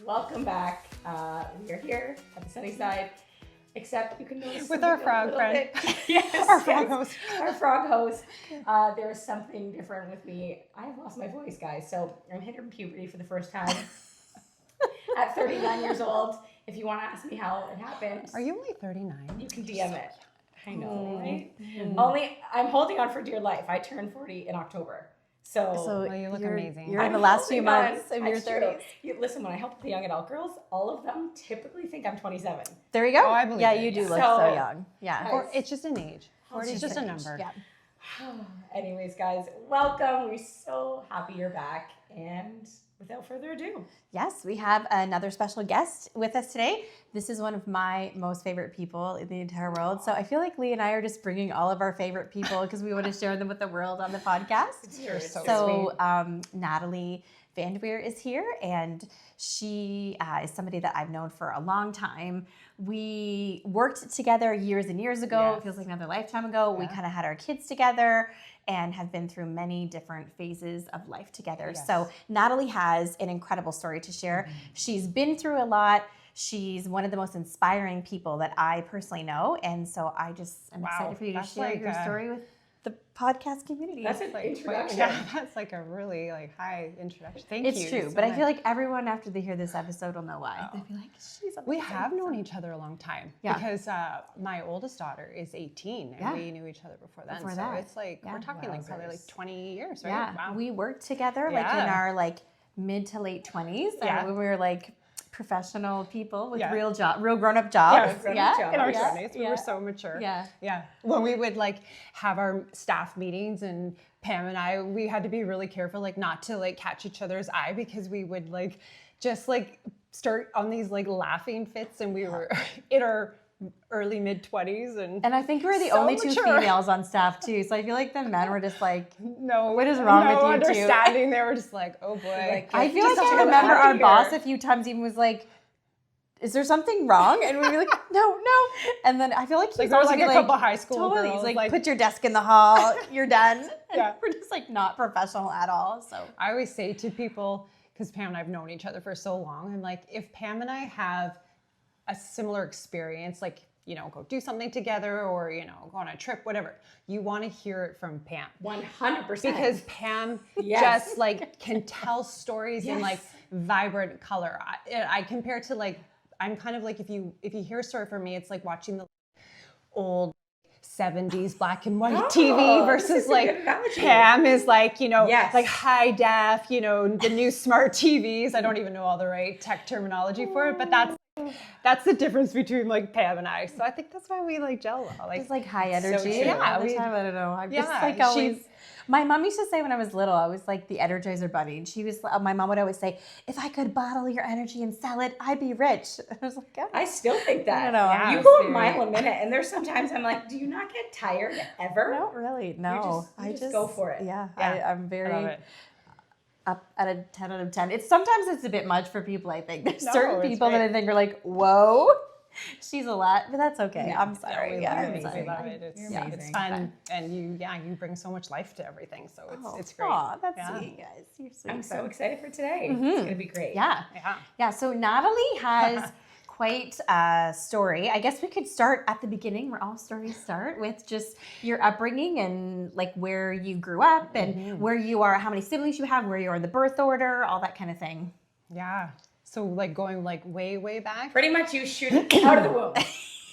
Welcome back. We are here at the SunnySide, except you can notice with our frog friend. Yes, our frog host. Our frog host. There is something different with me. I have lost my voice, guys, so I'm hitting puberty for the first time at 39 years old. If you want to ask me how it happened. Are you only 39? You can DM it. I know, right? Mm. I'm holding on for dear life. I turned 40 in October. So you look amazing. You're in the last few months of your 30s. Listen, when I help the young adult girls, all of them typically think I'm 27. There you go. Oh, I believe yeah, it, you do yeah. look So- so young. Yeah. Guys, It's just an age. 40 is just a an number. Yeah. Anyways, guys, welcome. We're so happy you're back. And without further ado, Yes, we have another special guest with us today. This is one of my most favorite people in the entire world. So I feel like Lee and I are just bringing all of our favorite people because we want to share them with the world on the podcast. You're so So Natalie Vanderwier is here, and she is somebody that I've known for a long time. We worked together years and years ago. Yes. It feels like another lifetime ago. We kind of had our kids together and have been through many different phases of life together. Yes. So Natalie has an incredible story to share. She's been through a lot. She's one of the most inspiring people that I personally know. And so I just am Wow, excited for you to that's share like your story with the podcast community. that's an Like, introduction. yeah, that's like a really high introduction. Thank you. It's true, so but I much. feel like everyone after they hear this episode will know why. They'll be like, she's We amazing. have known each other a long time Yeah. because my oldest daughter is 18 and Yeah. we knew each other before then. Before so that. it's like, Yeah. we're talking like probably like Wowzers. 20 years, right? Yeah, Wow. we worked together like in Yeah. our like mid to late 20s Yeah. when we were like professional people with Yeah. real grown-up jobs. grown-up jobs. in our Yeah. 20s. We Yeah. were so mature. Yeah. Yeah. When we would like have our staff meetings and Pam and I, we had to be really careful like not to like catch each other's eye because we would like just like start on these like laughing fits and we were in our early mid 20s and And I think we were the So only two mature. females on staff too. So I feel like the men were just like, no, what is wrong no with you two? understanding. They were just like, oh boy. Like, I feel like Just I get remember out our of boss here. a few times even was like, is there something wrong? And we'd be like, no. And then I feel like he's Like, there was, always like, be a couple high school totally. girls, He's like, like- put your desk in the hall. You're done. And Yeah. we're just like not professional at all. So I always say to people, because Pam and I have known each other for so long, I'm like, if Pam and I have a similar experience, like, you know, go do something together or, you know, go on a trip, whatever, you want to hear it from Pam. 100%. Because Pam Yes. just like can tell stories in like vibrant color. I compare to like, I'm kind of like, if you hear a story from me, it's like watching the old 70s black and white this TV is versus a like good analogy. Pam is like, you know, Yes. like high def, you know, the new smart TVs. I don't even know all the right tech terminology for it, but that's the difference between like Pam and I. So I think that's why we like gel well. Like, just like high so energy. true. all the we- time. I don't know. I'm just Yeah, like always. she's- My mom used to say when I was little, I was like the Energizer Bunny. And she was, my mom would always say, if I could bottle your energy and sell it, I'd be rich. I was like, oh. I still think that. I don't know. Yeah. You I'm go a very- mile a minute, and there's sometimes I'm like, do you not get tired ever? Not really. No. You just go for it. Yeah. Yeah. I'm very I love it. up at a 10 out of 10. Sometimes it's a bit much for people, I think. There's No, certain it's people that great. I think are like, whoa, she's a lot, but that's okay. No, I'm sorry. We Yeah, love I'm it. sorry. We love it. It's, You're it's amazing. fun, and you bring so much life to everything. So it's great. Aw, that's Yeah. sweet, guys. You're so I'm so sweet. excited for today. It's going to be great. Yeah. Yeah. Yeah. So Natalie has quite a story. I guess we could start at the beginning where all stories start with just your upbringing and like where you grew up and where you are, how many siblings you have, where you are in the birth order, all that kind of thing. Yeah. So like going like way, way back. Pretty much you shoot it out of the womb.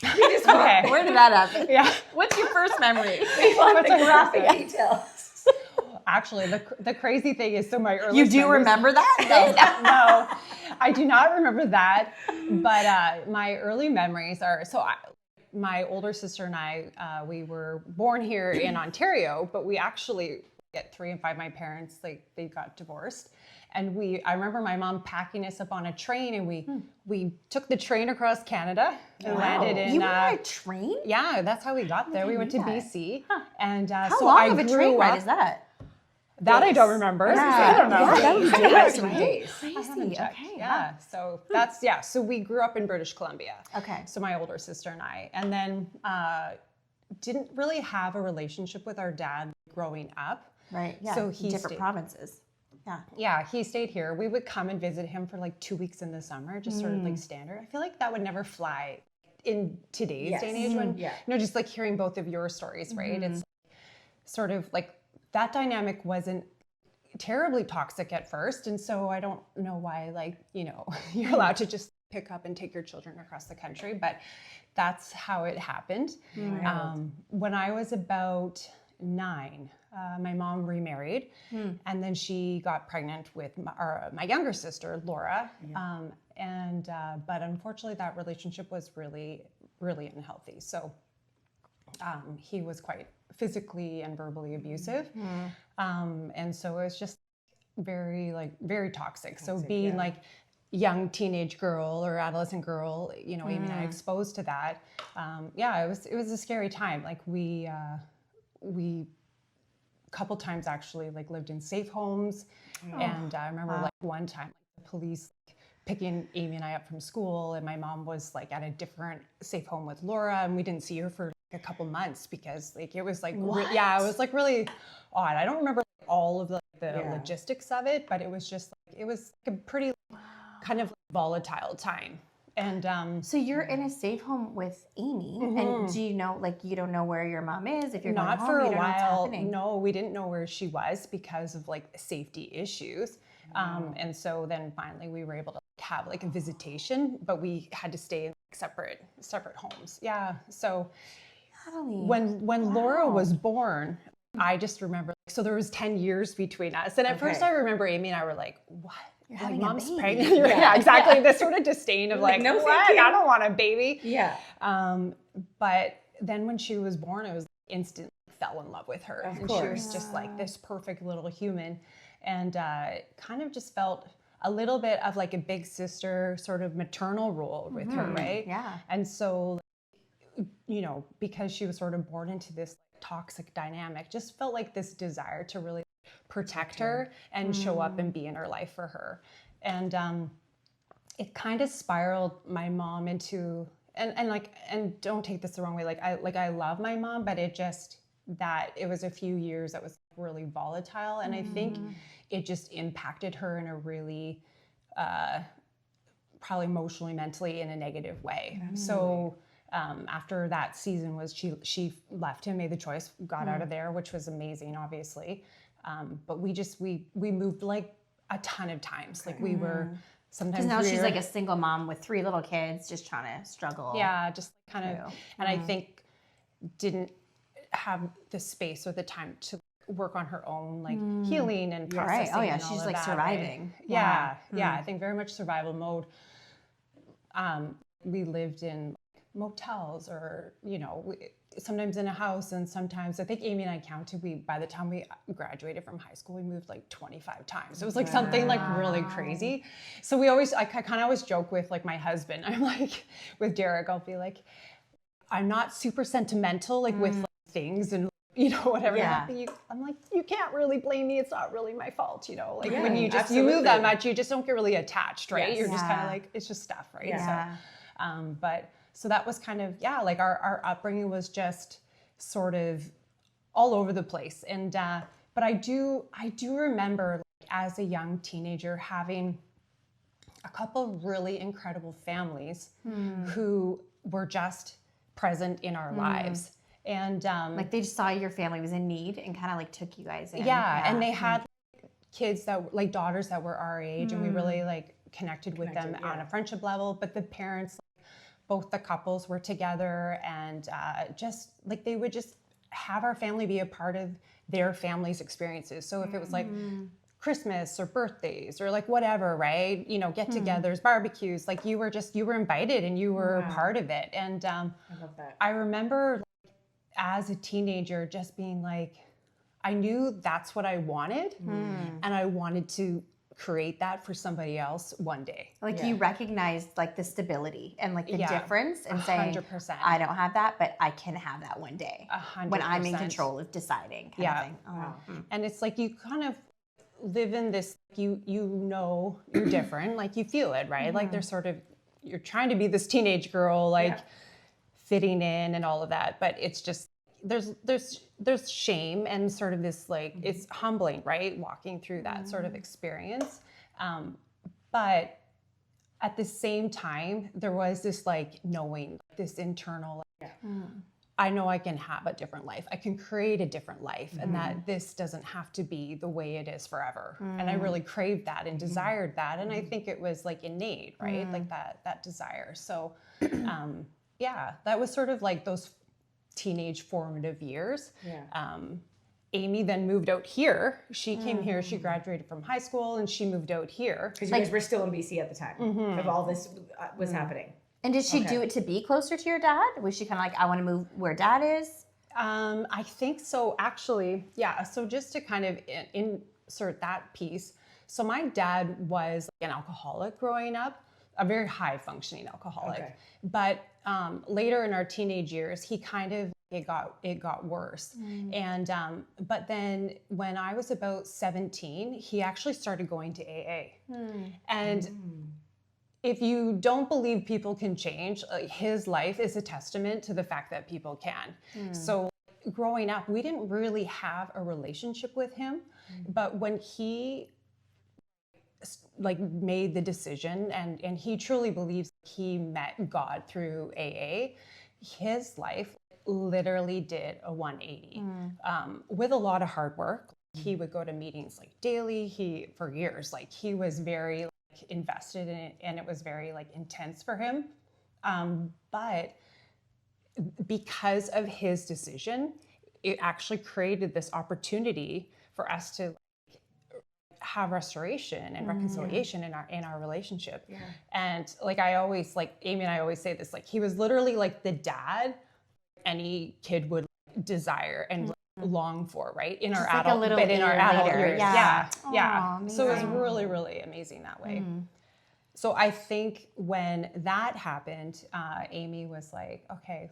You just want, Okay. Where did that happen? Yeah. What's your first memory? we want What's the our graphic first details. Actually, the crazy thing is, so my earliest You do memories- remember that? No, I do not remember that. But my early memories are, my older sister and I, we were born here in Ontario, but we actually, at 3 and 5, my parents, like they got divorced. And I remember my mom packing us up on a train and we took the train across Canada and landed in. You were on a train? Yeah, that's how we got there. We went to knew that. BC. And How so long I of a grew train ride up- is that? That I don't remember. Yeah. I don't know. Yeah, that was It has days, to be right? days. I haven't Crazy. checked. Okay. Yeah. So that's, yeah. So we grew up in British Columbia. Okay. So my older sister and I, and then didn't really have a relationship with our dad growing up. Right. Yeah. So he different stayed- provinces. Yeah, he stayed here. We would come and visit him for like 2 weeks in the summer, just sort of like standard. I feel like that would never fly in today's day and age when, just like hearing both of your stories, right? It's sort of like that dynamic wasn't terribly toxic at first. And so I don't know why, like, you're allowed to just pick up and take your children across the country, but that's how it happened. When I was about 9, my mom remarried, and then she got pregnant with my younger sister, Laura. But unfortunately, that relationship was really, really unhealthy. So he was quite physically and verbally abusive, and so it was just very toxic. So being like young teenage girl or adolescent girl, Amy and I exposed to that. It was a scary time. Like we couple times actually like lived in safe homes, and I remember like one time like, the police picking Amy and I up from school, and my mom was like at a different safe home with Laura, and we didn't see her for like a couple months because like it was like it was like really odd. I don't remember like, all of the logistics of it, but it was just like it was like a pretty kind of volatile time. And so you're in a safe home with Amy, and do you know, like, you don't know where your mom is? If you're not going for home, a you don't know what's while. happening. No, we didn't know where she was because of like safety issues. And so then finally we were able to have like a visitation, but we had to stay in separate homes. Yeah. So Natalie, when Laura was born, I just remember. So there was 10 years between us, and at first I remember Amy and I were like, "What? You're like having mom's a baby." pregnant?" Yeah, exactly. This sort of disdain of like, no, "What? thank you. I don't want a baby." Yeah. But then when she was born, I was instantly fell in love with her, Of and course. she was just like this perfect little human, and kind of just felt a little bit of like a big sister sort of maternal role with her, right? Yeah. And so, because she was sort of born into this toxic dynamic, just felt like this desire to really protect her and show up and be in her life for her. And it kind of spiraled my mom into, and don't take this the wrong way, I love my mom, but it was a few years that was really volatile, and I think it just impacted her in a really probably emotionally, mentally in a negative way. So after that season she left him, made the choice, got out of there, which was amazing, obviously. But we moved like a ton of times. Like we were sometimes. Because now she's like a single mom with 3 little kids, just trying to struggle. Yeah, just kind of. And I think didn't have the space or the time to work on her own like healing and processing. Right. Oh yeah, and all she's of like that, surviving. Right? Yeah. I think very much survival mode. We lived in motels, or sometimes in a house, and sometimes I think Amy and I counted, by the time we graduated from high school, we moved like 25 times. It was like something like really crazy. So I kind of always joke with like my husband. I'm like, with Derek, I'll be like, I'm not super sentimental like with like, things and whatever. Yeah. I'm like, you can't really blame me. It's not really my fault. Like when you move that much, you just don't get really attached, right? Yes. You're just kind of like, it's just stuff, right? Yeah. So that was kind of, like our upbringing was just sort of all over the place. And, but I do remember like, as a young teenager having a couple really incredible families who were just present in our lives. And like they just saw your family was in need and kind of like took you guys in. Yeah. And they had kids that like daughters that were our age, and we really like connected with them on a friendship level. But the parents, both the couples were together, and just like they would just have our family be a part of their family's experiences. So if it was like Christmas or birthdays or like whatever, right? Get-togethers, barbecues, like you were invited and you were a part of it. And I love that. I remember like, as a teenager just being like, I knew that's what I wanted, and I wanted to create that for somebody else one day. Like you recognized like the stability and like the difference, and 100%. saying, I don't have that, but I can have that one day 100%. when I'm in control of deciding kind of thing. Oh, wow. And it's like you kind of live in this, you're different, like you feel it, right? Like there's sort of, you're trying to be this teenage girl, like fitting in and all of that, but it's just, there's shame and sort of this like, it's humbling, right? Walking through that sort of experience. But at the same time, there was this like knowing, this internal, like, I know I can have a different life. I can create a different life, and that this doesn't have to be the way it is forever. And I really craved that and desired that. And I think it was like innate, right? Like that desire. So yeah, that was sort of like those teenage formative years. Amy then moved out here. She came here, she graduated from high school, and she moved out here. Because you guys were still in BC at the time of all this was happening. And did she do it to be closer to your dad? Was she kind of like, I want to move where dad is? I think so, actually. Yeah. So just to kind of insert that piece. So my dad was like an alcoholic growing up, a very high functioning alcoholic. But later in our teenage years, he kind of, it got worse. And, but then when I was about 17, he actually started going to AA. And if you don't believe people can change, his life is a testament to the fact that people can. So growing up, we didn't really have a relationship with him, but when he like made the decision and he truly believes he met God through AA, his life literally did a 180 with a lot of hard work. He would go to meetings like daily. For years, like he was very invested in it, and it was very like intense for him. But because of his decision, it actually created this opportunity for us to have restoration and reconciliation in our relationship. And like I always, like Amy and I always say this, like he was literally like the dad any kid would desire and long for, right? In our Just like adult, a little but in our adult later. years. Yeah. Yeah. Aw, So it was amazing. really, really amazing that way. So I think when that happened, Amy was like, okay,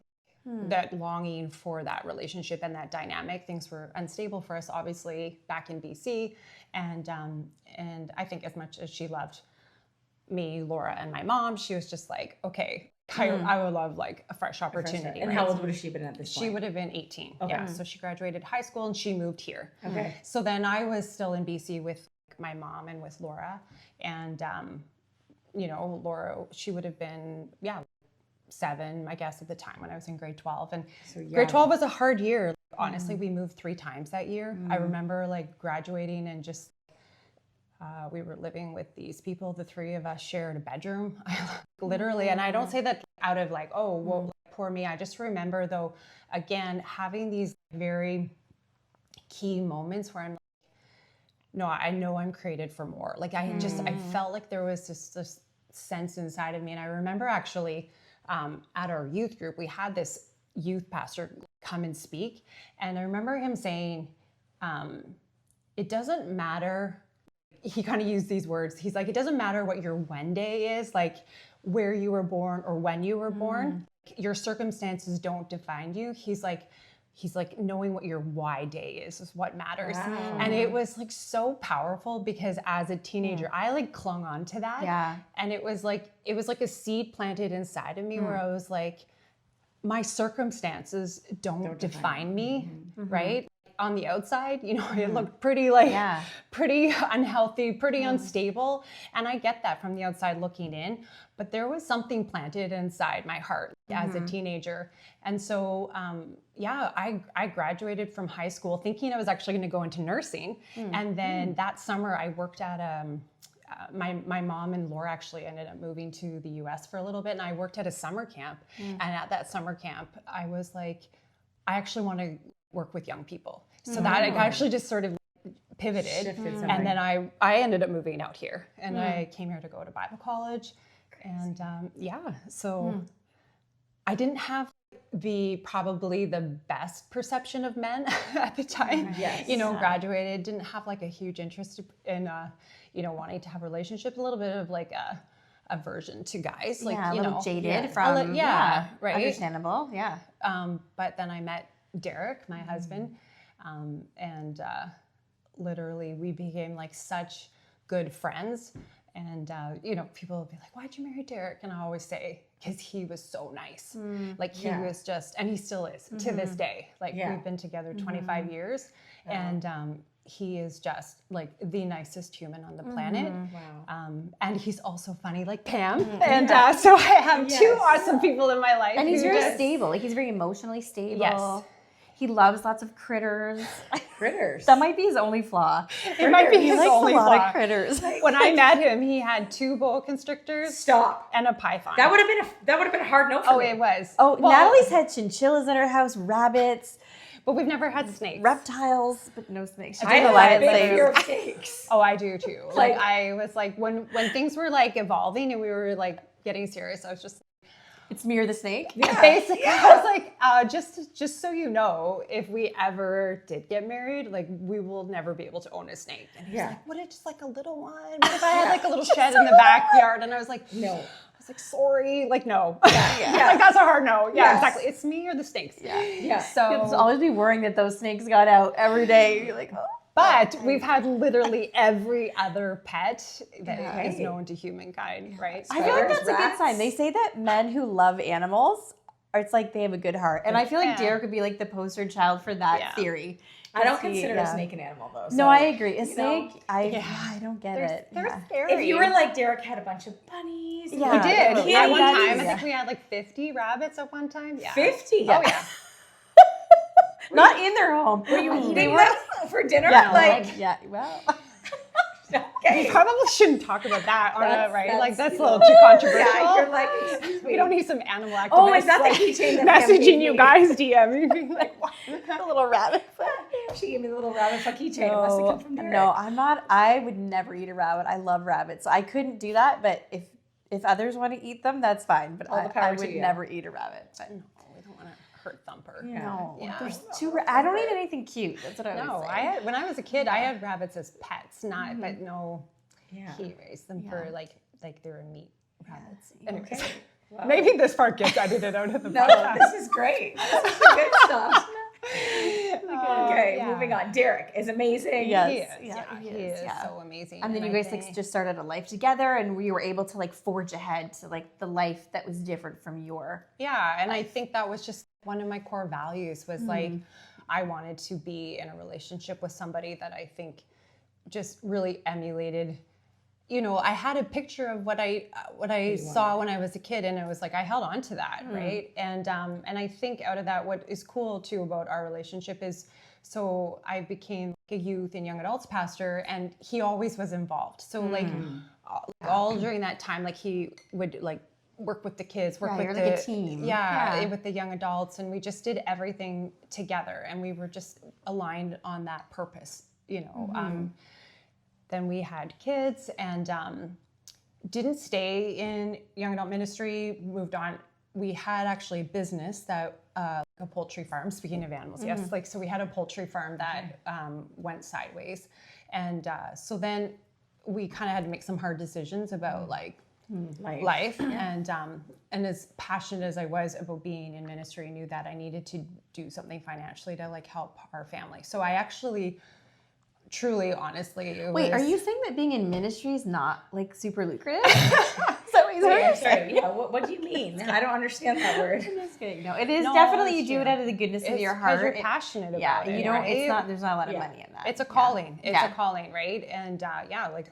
that longing for that relationship and that dynamic, things were unstable for us, obviously, back in BC. And I think as much as she loved me, Laura, and my mom, she was just like, okay, I would love like a fresh opportunity. And right? how old would she have been at this point? She would have been 18. Yeah. So she graduated high school and she moved here. Okay. So then I was still in BC with my mom and with Laura. And, you know, Laura, she would have been, 7, I guess, at the time when I was in grade 12. And So, grade 12 was a hard year. Honestly, we moved 3 times that year. I remember like graduating and just, we were living with these people. The 3 of us shared a bedroom, literally. And I don't say that out of like, oh, well, poor me. I just remember though, again, having these very key moments where I'm like, no, I know I'm created for more. Like I felt like there was this sense inside of me. And I remember actually at our youth group, we had this youth pastor come and speak. And I remember him saying, it doesn't matter. He kind of used these words. He's like, it doesn't matter what your when day is, like where you were born or when you were born. Your circumstances don't define you. He's like, knowing what your why day is what matters. Wow. And it was like so powerful because as a teenager, I like clung on to that. Yeah. And it was like a seed planted inside of me where I was like, my circumstances don't define me, right? On the outside, you know, it looked pretty like, pretty unhealthy, pretty unstable. And I get that from the outside looking in, but there was something planted inside my heart as a teenager. And so, I graduated from high school thinking I was actually going to go into nursing. And then that summer I worked at, my mom and Laura actually ended up moving to the US for a little bit. And I worked at a summer camp. And at that summer camp, I was like, I actually want to work with young people. So that I actually just sort of pivoted. And then I ended up moving out here and I came here to go to Bible college. And so I didn't have probably the best perception of men at the time. You know, graduated, didn't have like a huge interest in, you know, wanting to have relationships, a little bit of like a aversion to guys, like, a you little know, jaded from, right. Understandable. Yeah. But then I met Derek, my husband, and literally we became like such good friends. And, people will be like, why'd you marry Derek? And I always say, because he was so nice. Like he was just, and he still is to this day. Like we've been together 25 years and he is just like the nicest human on the planet. Wow. And he's also funny like Pam. And so I have two awesome people in my life. And he's very stable. Like he's very emotionally stable. Yes. He loves lots of critters. Critters. That might be his only flaw. It might be He his likes only a lot flaw. of critters. When I met him, he had 2 boa constrictors. Stop. And a python. That would have been a hard no for me. it was. Oh, Well, Natalie's had chinchillas in her house, rabbits, But we've never had snakes. reptiles, but no snakes. She I did a have lot a of big things. fear of snakes. Oh, I do too. Like- I was like, when things were like evolving and we were like getting serious, I was just It's Mir the snake. basically, I was like, just so you know, if we ever did get married, like we will never be able to own a snake. And he was like, what if just like a little one? What if I had like a little shed in the backyard? And I was like, No. I was like, sorry, like no. Yeah. Like that's a hard no. Yeah, Yes. exactly. It's me or the snakes. Yeah. So You'll always be worrying that those snakes got out every day. You're like, oh. But we've had literally every other pet that is Okay. known to humankind, right? I feel like Spiders, that's a good rats. sign. They say that men who love animals, it's like they have a good heart. And I feel like Yeah. Derek would be like the poster child for that Yeah. theory. I don't He- consider yeah. a snake an animal though. No, so, I agree. A you know, snake, I don't get it. They're Yeah. scary. If you were like Derek had a bunch of bunnies. Yeah. We did. totally. At one Yeah. time, I Yeah. think we had like 50 rabbits at one time. Yeah. 50. Oh yeah. Not in their home. Were you They eating were- them for dinner? Yeah, Like, yeah, well. We okay. probably shouldn't talk about that on That's- a right. that's, Like that's a you little know, too controversial. Yeah, you're like, excuse me. we don't need some animal activists. Oh, is that the like, keychain that Pam messaging gave you me? guys DM? Being like, what? A little rabbit. She gave me the little rabbit fuck keychain. It must have come from Derek. No, I'm not. I would never eat a rabbit. I love rabbits. I couldn't do that, but if others want to eat them, that's fine. But All the I power to would you. never eat a rabbit. But No, we don't want to hurt Thumper. Yeah. no, Yeah. there's I don't eat anything cute. That's what I No, would say. I had when I was a kid, I had rabbits as pets, not but no. Yeah. He raised them for like they were meat rabbits. Anyways, Okay. Wow. maybe this part gets edited out of the No, podcast. this is great. This is the good stuff. Okay, yeah. moving on. Derek is amazing. Yes. He is. Yeah, Yeah, he he is, is yeah. so amazing. And then you I guys think- like just started a life together, and we were able to like forge ahead to like the life that was different from your. Yeah, and I think that was just one of my core values was like I wanted to be in a relationship with somebody that I think just really emulated. You know, I had a picture of what I saw when I was a kid, and it was like I held on to that, right? And I think out of that, what is cool too about our relationship is, so I became like a youth and young adults pastor, and he always was involved. So like all during that time, like he would like work with the kids, work Yeah, with you're the like a team. yeah, Yeah. with the young adults, and we just did everything together, and we were just aligned on that purpose, you know. Then we had kids and didn't stay in young adult ministry, moved on. We had actually a business that, a poultry farm, speaking of animals, yes. Like, so we had a poultry farm that went sideways. And so then we kind of had to make some hard decisions about like life. And as passionate as I was about being in ministry, I knew that I needed to do something financially to like help our family. So I actually... Truly, honestly, it Wait, are was- you saying that being in ministry is not like super lucrative? Is that what you're Wait, I'm saying? sorry. Yeah, what do you mean? I don't understand that word. I'm just kidding. No, it is No, definitely you it's do it true. out of the goodness of It's your 'cause heart. you're passionate about Yeah, it. you don't. right? It's not. There's not a lot of Yeah. money in that. It's a Yeah. calling. It's Yeah. a calling, right? And like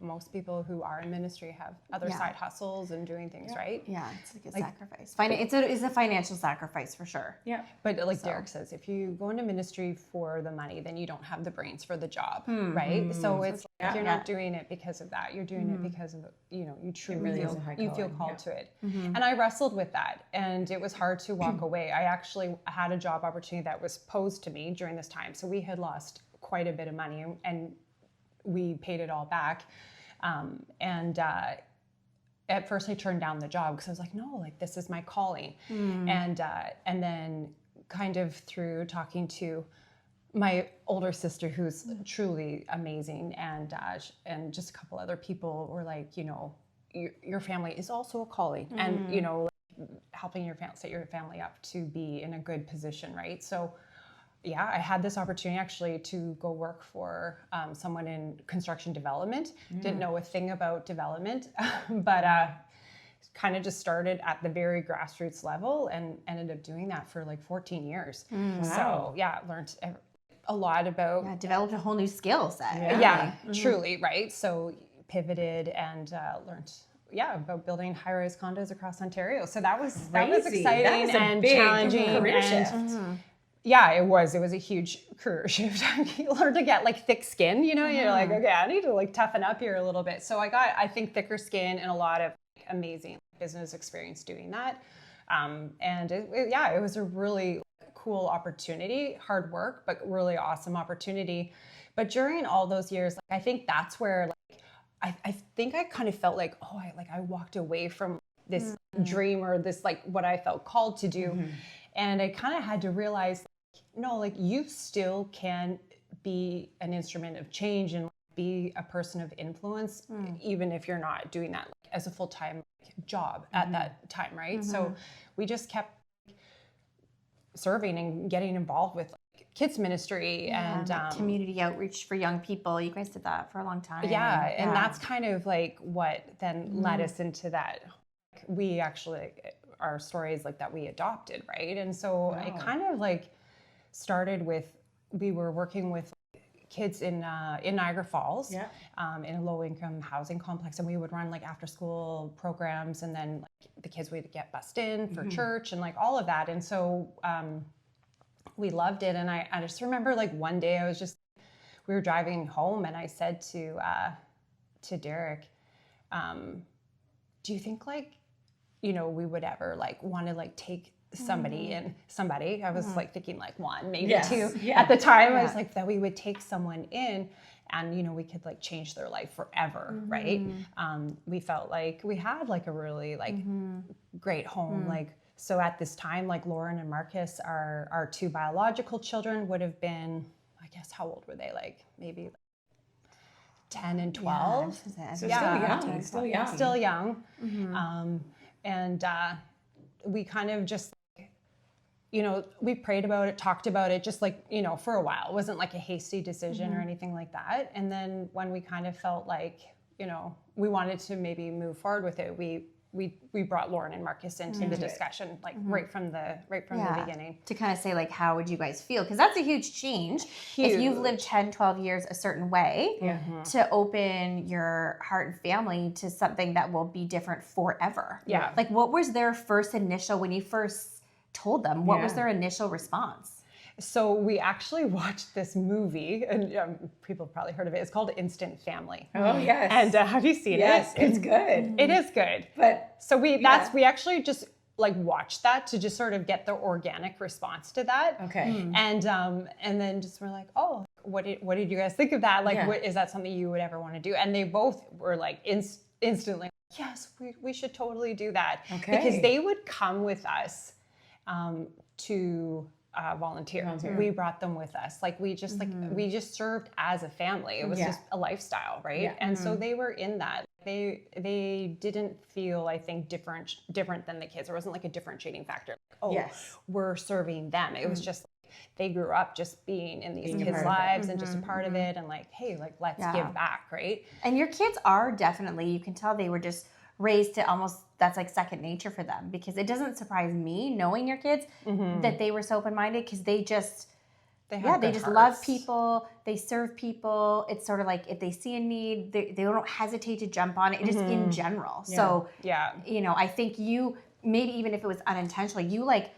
most people who are in ministry have other Yeah. side hustles and doing things, right? Yeah, it's like a sacrifice. It's a financial sacrifice for sure. Yeah. But like Derek says, if you go into ministry for the money, then you don't have the brains for the job, right? So it's like you're not doing it because of that. You're doing it because of, you know, you truly really is feel, a high you feel calling, called yeah. to it. And I wrestled with that, and it was hard to walk away. I actually had a job opportunity that was posed to me during this time. So we had lost quite a bit of money, and we paid it all back. At first I turned down the job because I was like, no, like this is my calling. And then kind of through talking to my older sister, who's truly amazing, and just a couple other people were like, you know, your family is also a calling, and you know, helping your family set your family up to be in a good position, right? So I had this opportunity actually to go work for someone in construction development. Didn't know a thing about development, but kind of just started at the very grassroots level and ended up doing that for like 14 years. So learned a lot about developed a whole new skill set. truly, right? So pivoted and learned about building high-rise condos across Ontario. So that was exciting and challenging career and shift. yeah, it was a huge career shift. You learn to get like thick skin, you know, you're like, okay, I need to like toughen up here a little bit. So I got, I think, thicker skin and a lot of amazing business experience doing that. And it was a really cool opportunity, hard work, but really awesome opportunity. But during all those years, like, I think that's where like, I think I kind of felt like, I walked away from this dream or this like what I felt called to do. And I kind of had to realize, like, no, like you still can be an instrument of change and be a person of influence, even if you're not doing that like, as a full-time job at that time, right? So we just kept serving and getting involved with like, kids ministry and community outreach for young people. You guys did that for a long time. And that's kind of like what then led us into that. We actually, our story is like that we adopted, right? And so I kind of like started with, we were working with kids in Niagara Falls in a low-income housing complex, and we would run like after-school programs, and then like the kids would get bussed in for church and like all of that. And so we loved it. And I just remember like one day we were driving home, and I said to Derek, do you think like, you know, we would ever like want to like take somebody I was like thinking like one, maybe two at the time. I was like, that we would take someone in and, you know, we could like change their life forever. Right. We felt like we had like a really like great home. Like, so at this time, like Lauren and Marcus, our two biological children would have been, I guess, how old were they? Like maybe 10 and 12. Still young. And we kind of just, you know, we prayed about it, talked about it, just like, you know, for a while. It wasn't like a hasty decision or anything like that. And then when we kind of felt like, you know, we wanted to maybe move forward with it, we brought Lauren and Marcus into the discussion, like right from the beginning. To kind of say like, how would you guys feel? Because that's a huge change. If you've lived 10, 12 years a certain way, to open your heart and family to something that will be different forever. Like what was their first initial, when you first told them, what was their initial response? So we actually watched this movie, and people have probably heard of it. It's called Instant Family. Oh yes. And have you seen it? Yes, it's good. It is good. But so we actually just like watched that to just sort of get the organic response to that. Okay. And then just were like, oh, what did you guys think of that? Like, what, is that something you would ever want to do? And they both were like instantly, yes, we should totally do that. Okay. Because they would come with us to volunteer. We brought them with us. Like we just we just served as a family. It was just a lifestyle, right? Yeah. And so they were in that. They didn't feel, I think, different than the kids. There wasn't like a differentiating factor. Like, we're serving them. It was just like, they grew up just being in these kids' lives and just a part of it, and like, hey, like let's give back, right? And your kids are definitely, you can tell they were just raised to almost, that's like second nature for them, because it doesn't surprise me knowing your kids that they were so open-minded, because they just love people, they serve people. It's sort of like if they see a need, they don't hesitate to jump on it, just in general. So you know, I think you, maybe even if it was unintentional, you like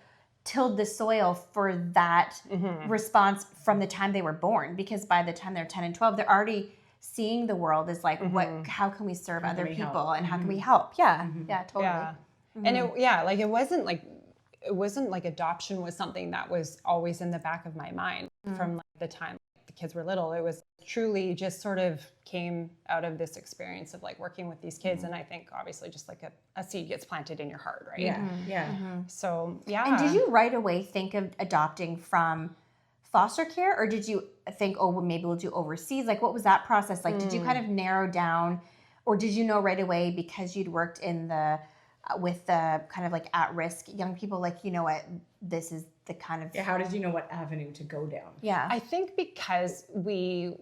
tilled the soil for that response from the time they were born, because by the time they're 10 and 12, they're already seeing the world as like, how can we serve other people and how can we help? Yeah, totally. Yeah. And it wasn't like adoption was something that was always in the back of my mind from like the time the kids were little. It was truly just sort of came out of this experience of like working with these kids. And I think obviously just like a seed gets planted in your heart, right? So, And did you right away think of adopting from foster care, or did you think, oh, well, maybe we'll do overseas? Like, what was that process like? Did you kind of narrow down, or did you know right away because you'd worked in the with the kind of like at-risk young people, like, you know what, this is the kind of... Yeah, how did you know what avenue to go down? Yeah. I think because we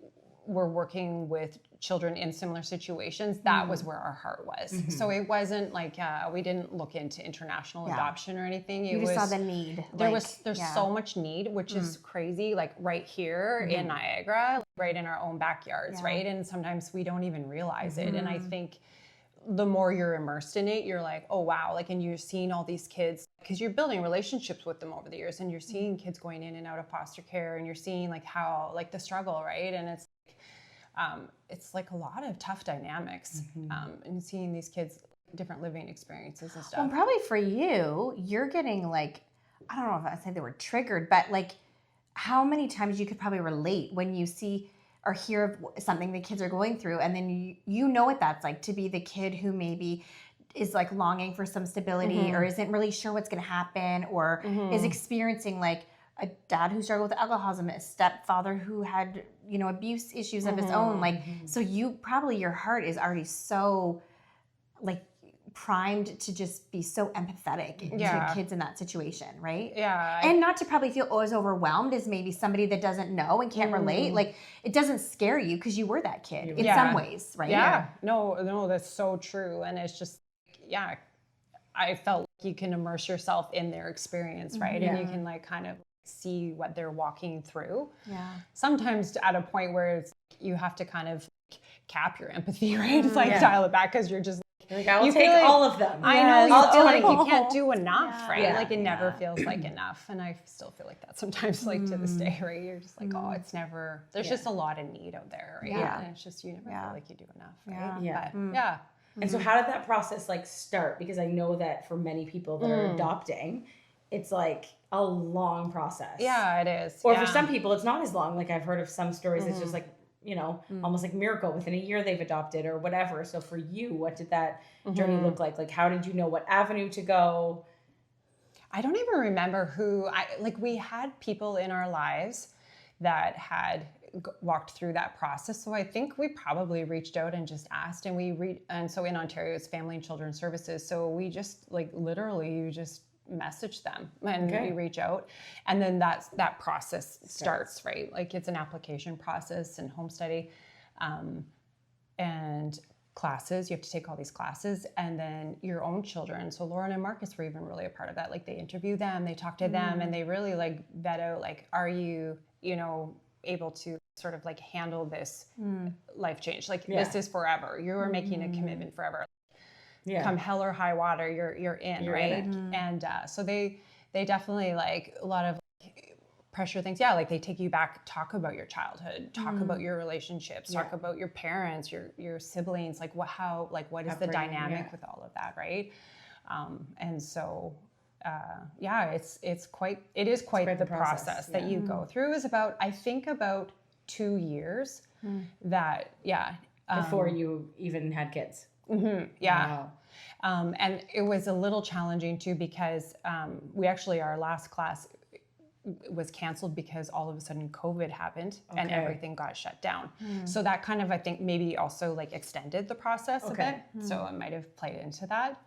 were working with children in similar situations, that was where our heart was. So it wasn't like we didn't look into international adoption or anything. You just saw the need. There's so much need, which is crazy, like right here in Niagara, right in our own backyards, right? And sometimes we don't even realize it. And I think the more you're immersed in it, you're like, oh wow, like, and you're seeing all these kids, because you're building relationships with them over the years, and you're seeing kids going in and out of foster care, and you're seeing like how, like, the struggle, right? And it's like a lot of tough dynamics, and seeing these kids, different living experiences and stuff. Well, probably for you, you're getting like, I don't know if I say the word triggered, but like how many times you could probably relate when you see or hear of something the kids are going through, and then you know what that's like to be the kid who maybe is like longing for some stability or isn't really sure what's going to happen, or is experiencing like a dad who struggled with alcoholism, a stepfather who had, you know, abuse issues of his own. Like, so you probably, your heart is already so like primed to just be so empathetic to kids in that situation, right? Yeah. And not to probably feel as overwhelmed as maybe somebody that doesn't know and can't relate. Like, it doesn't scare you because you were that kid in some ways, right? Yeah. No, that's so true. And it's just, I felt like you can immerse yourself in their experience, right? And you can like kind of see what they're walking through. Yeah. Sometimes at a point where it's you have to kind of cap your empathy, right? It's like dial it back, because you're just like, I'll take all of them. I know, you feel like you can't do enough, right? Yeah. Like it never feels like enough. And I still feel like that sometimes, like to this day, right? You're just like, oh, it's never, there's just a lot of need out there, right? Yeah. And it's just, you never feel like you do enough, right? Yeah. But, And so how did that process like start? Because I know that for many people that are adopting, it's like a long process. Yeah, it is. Or for some people, it's not as long. Like I've heard of some stories, it's just like, you know, almost like miracle. Within a year they've adopted or whatever. So for you, what did that journey look like? Like, how did you know what avenue to go? I don't even remember we had people in our lives that had walked through that process. So I think we probably reached out and just asked, and so in Ontario, it's Family and Children's Services. So we just like literally you just message them and we reach out, and then that process starts, right? Like it's an application process and home study, and classes. You have to take all these classes, and then your own children. So Lauren and Marcus were even really a part of that. Like they interview them, they talk to them, and they really like vet out like, are you, you know, able to sort of like handle this life change? Like this is forever. You are making a commitment forever. Come hell or high water, you're in, right? And so they definitely like a lot of like, pressure things. Yeah, like they take you back, talk about your childhood, talk about your relationships, talk about your parents, your siblings, like what is the dynamic with all of that, right? And so it is quite the process that you go through. Is about, I think, about 2 years that Before you even had kids. Wow. And it was a little challenging too, because our last class was canceled because all of a sudden COVID happened and everything got shut down. So that kind of, I think, maybe also like extended the process a bit. So it might have played into that.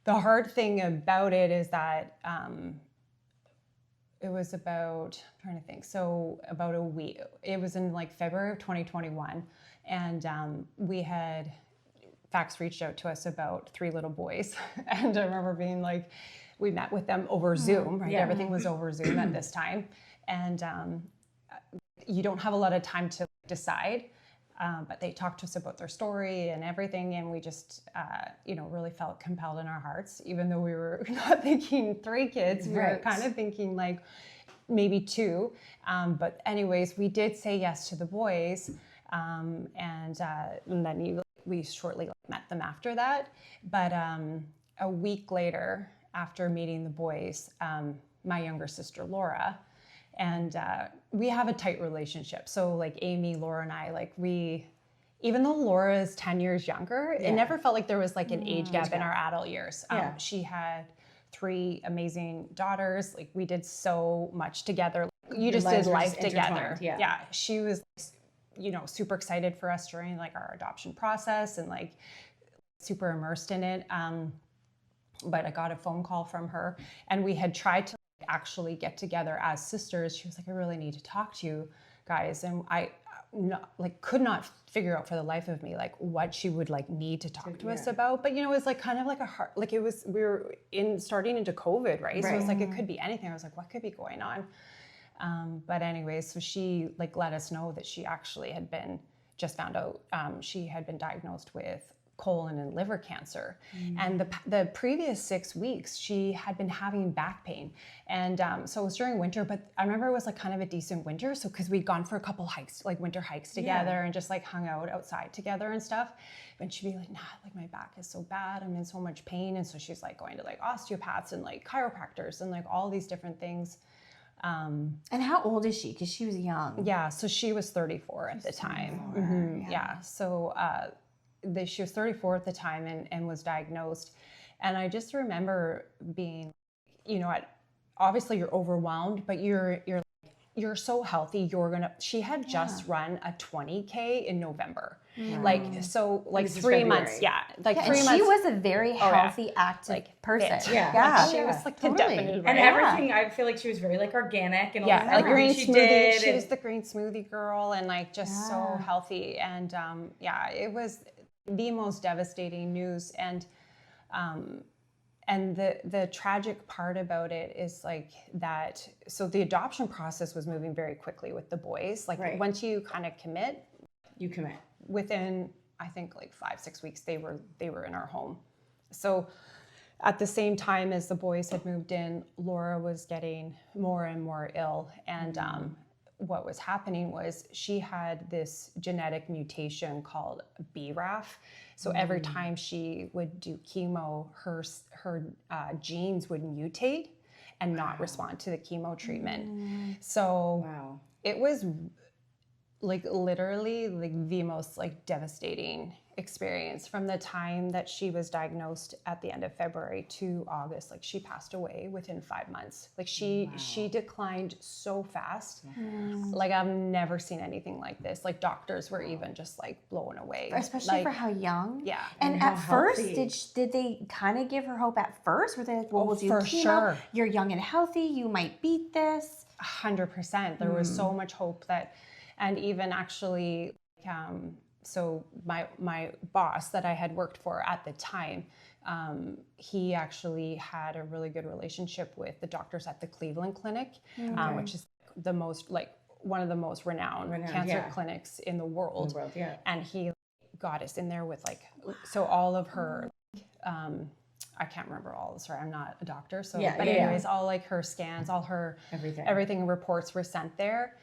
The hard thing about it is that it was about, I'm trying to think, so about a week. It was in like February of 2021. And we had Fax reached out to us about 3 little boys. And I remember being like, we met with them over Zoom, right? Yeah. Everything was over Zoom at this time. And you don't have a lot of time to decide. But they talked to us about their story and everything. And we just, really felt compelled in our hearts, even though we were not thinking 3 kids. We were kind of thinking like maybe 2. But anyways, we did say yes to the boys. And then we shortly met them after that. But a week later, after meeting the boys, my younger sister, Laura, and we have a tight relationship. So like Amy, Laura, and I, like even though Laura is 10 years younger, it never felt like there was like an age gap in our adult years. She had 3 amazing daughters. Like we did so much together. You just did life together. Yeah. She was, super excited for us during like our adoption process, and like super immersed in it. But I got a phone call from her, and we had tried to actually get together as sisters. She was like, I really need to talk to you guys. And I could not figure out for the life of me, like what she would like need to talk to us about. But, you know, it was like kind of like a hard, like we were starting into COVID, right? So it was like, it could be anything. I was like, what could be going on? But anyways, so she like let us know that she actually had just found out, she had been diagnosed with colon and liver cancer. And the previous 6 weeks, she had been having back pain. And so it was during winter, but I remember it was like kind of a decent winter. So, cause we'd gone for a couple hikes, like winter hikes together and just like hung out outside together and stuff. And she'd be like, nah, like my back is so bad. I'm in so much pain. And so she's like going to like osteopaths and like chiropractors and like all these different things. And how old is she? Cause she was young. Yeah. So she was 34 at the time. Yeah. So, she was 34 at the time and was diagnosed. And I just remember being, you know, obviously you're overwhelmed, but you're so healthy. She had just run a 20K in November. Like, so like 3 months. Yeah. Like 3 months. She was a very healthy, active person. She was like the definite. And everything, I feel like she was very like organic and all like green she smoothie. did. She was the green smoothie girl and like just so healthy. And it was the most devastating news. And the tragic part about it is like that. So the adoption process was moving very quickly with the boys. Like once you kind of commit, you commit. Within, I think like 5-6 weeks, they were in our home. So at the same time as the boys had moved in, Laura was getting more and more ill. And what was happening was she had this genetic mutation called BRAF. So every time she would do chemo, her genes would mutate and not respond to the chemo treatment. So it was like literally like the most like devastating experience from the time that she was diagnosed at the end of February to August. Like she passed away within 5 months. Like she declined so fast. Like I've never seen anything like this. Like doctors were even just like blown away. Especially like, for how young. Yeah. And at first, did they kind of give her hope at first? Were they like, well, we'll do chemo. Sure. You're young and healthy. You might beat this. 100%. There was so much hope that, and even actually, so my boss that I had worked for at the time, he actually had a really good relationship with the doctors at the Cleveland Clinic, which is the most like one of the most renowned cancer clinics in the world. And he got us in there with like, so all of her, I can't remember all this, right? I'm not a doctor. So, but anyways, all like her scans, all her everything reports were sent there.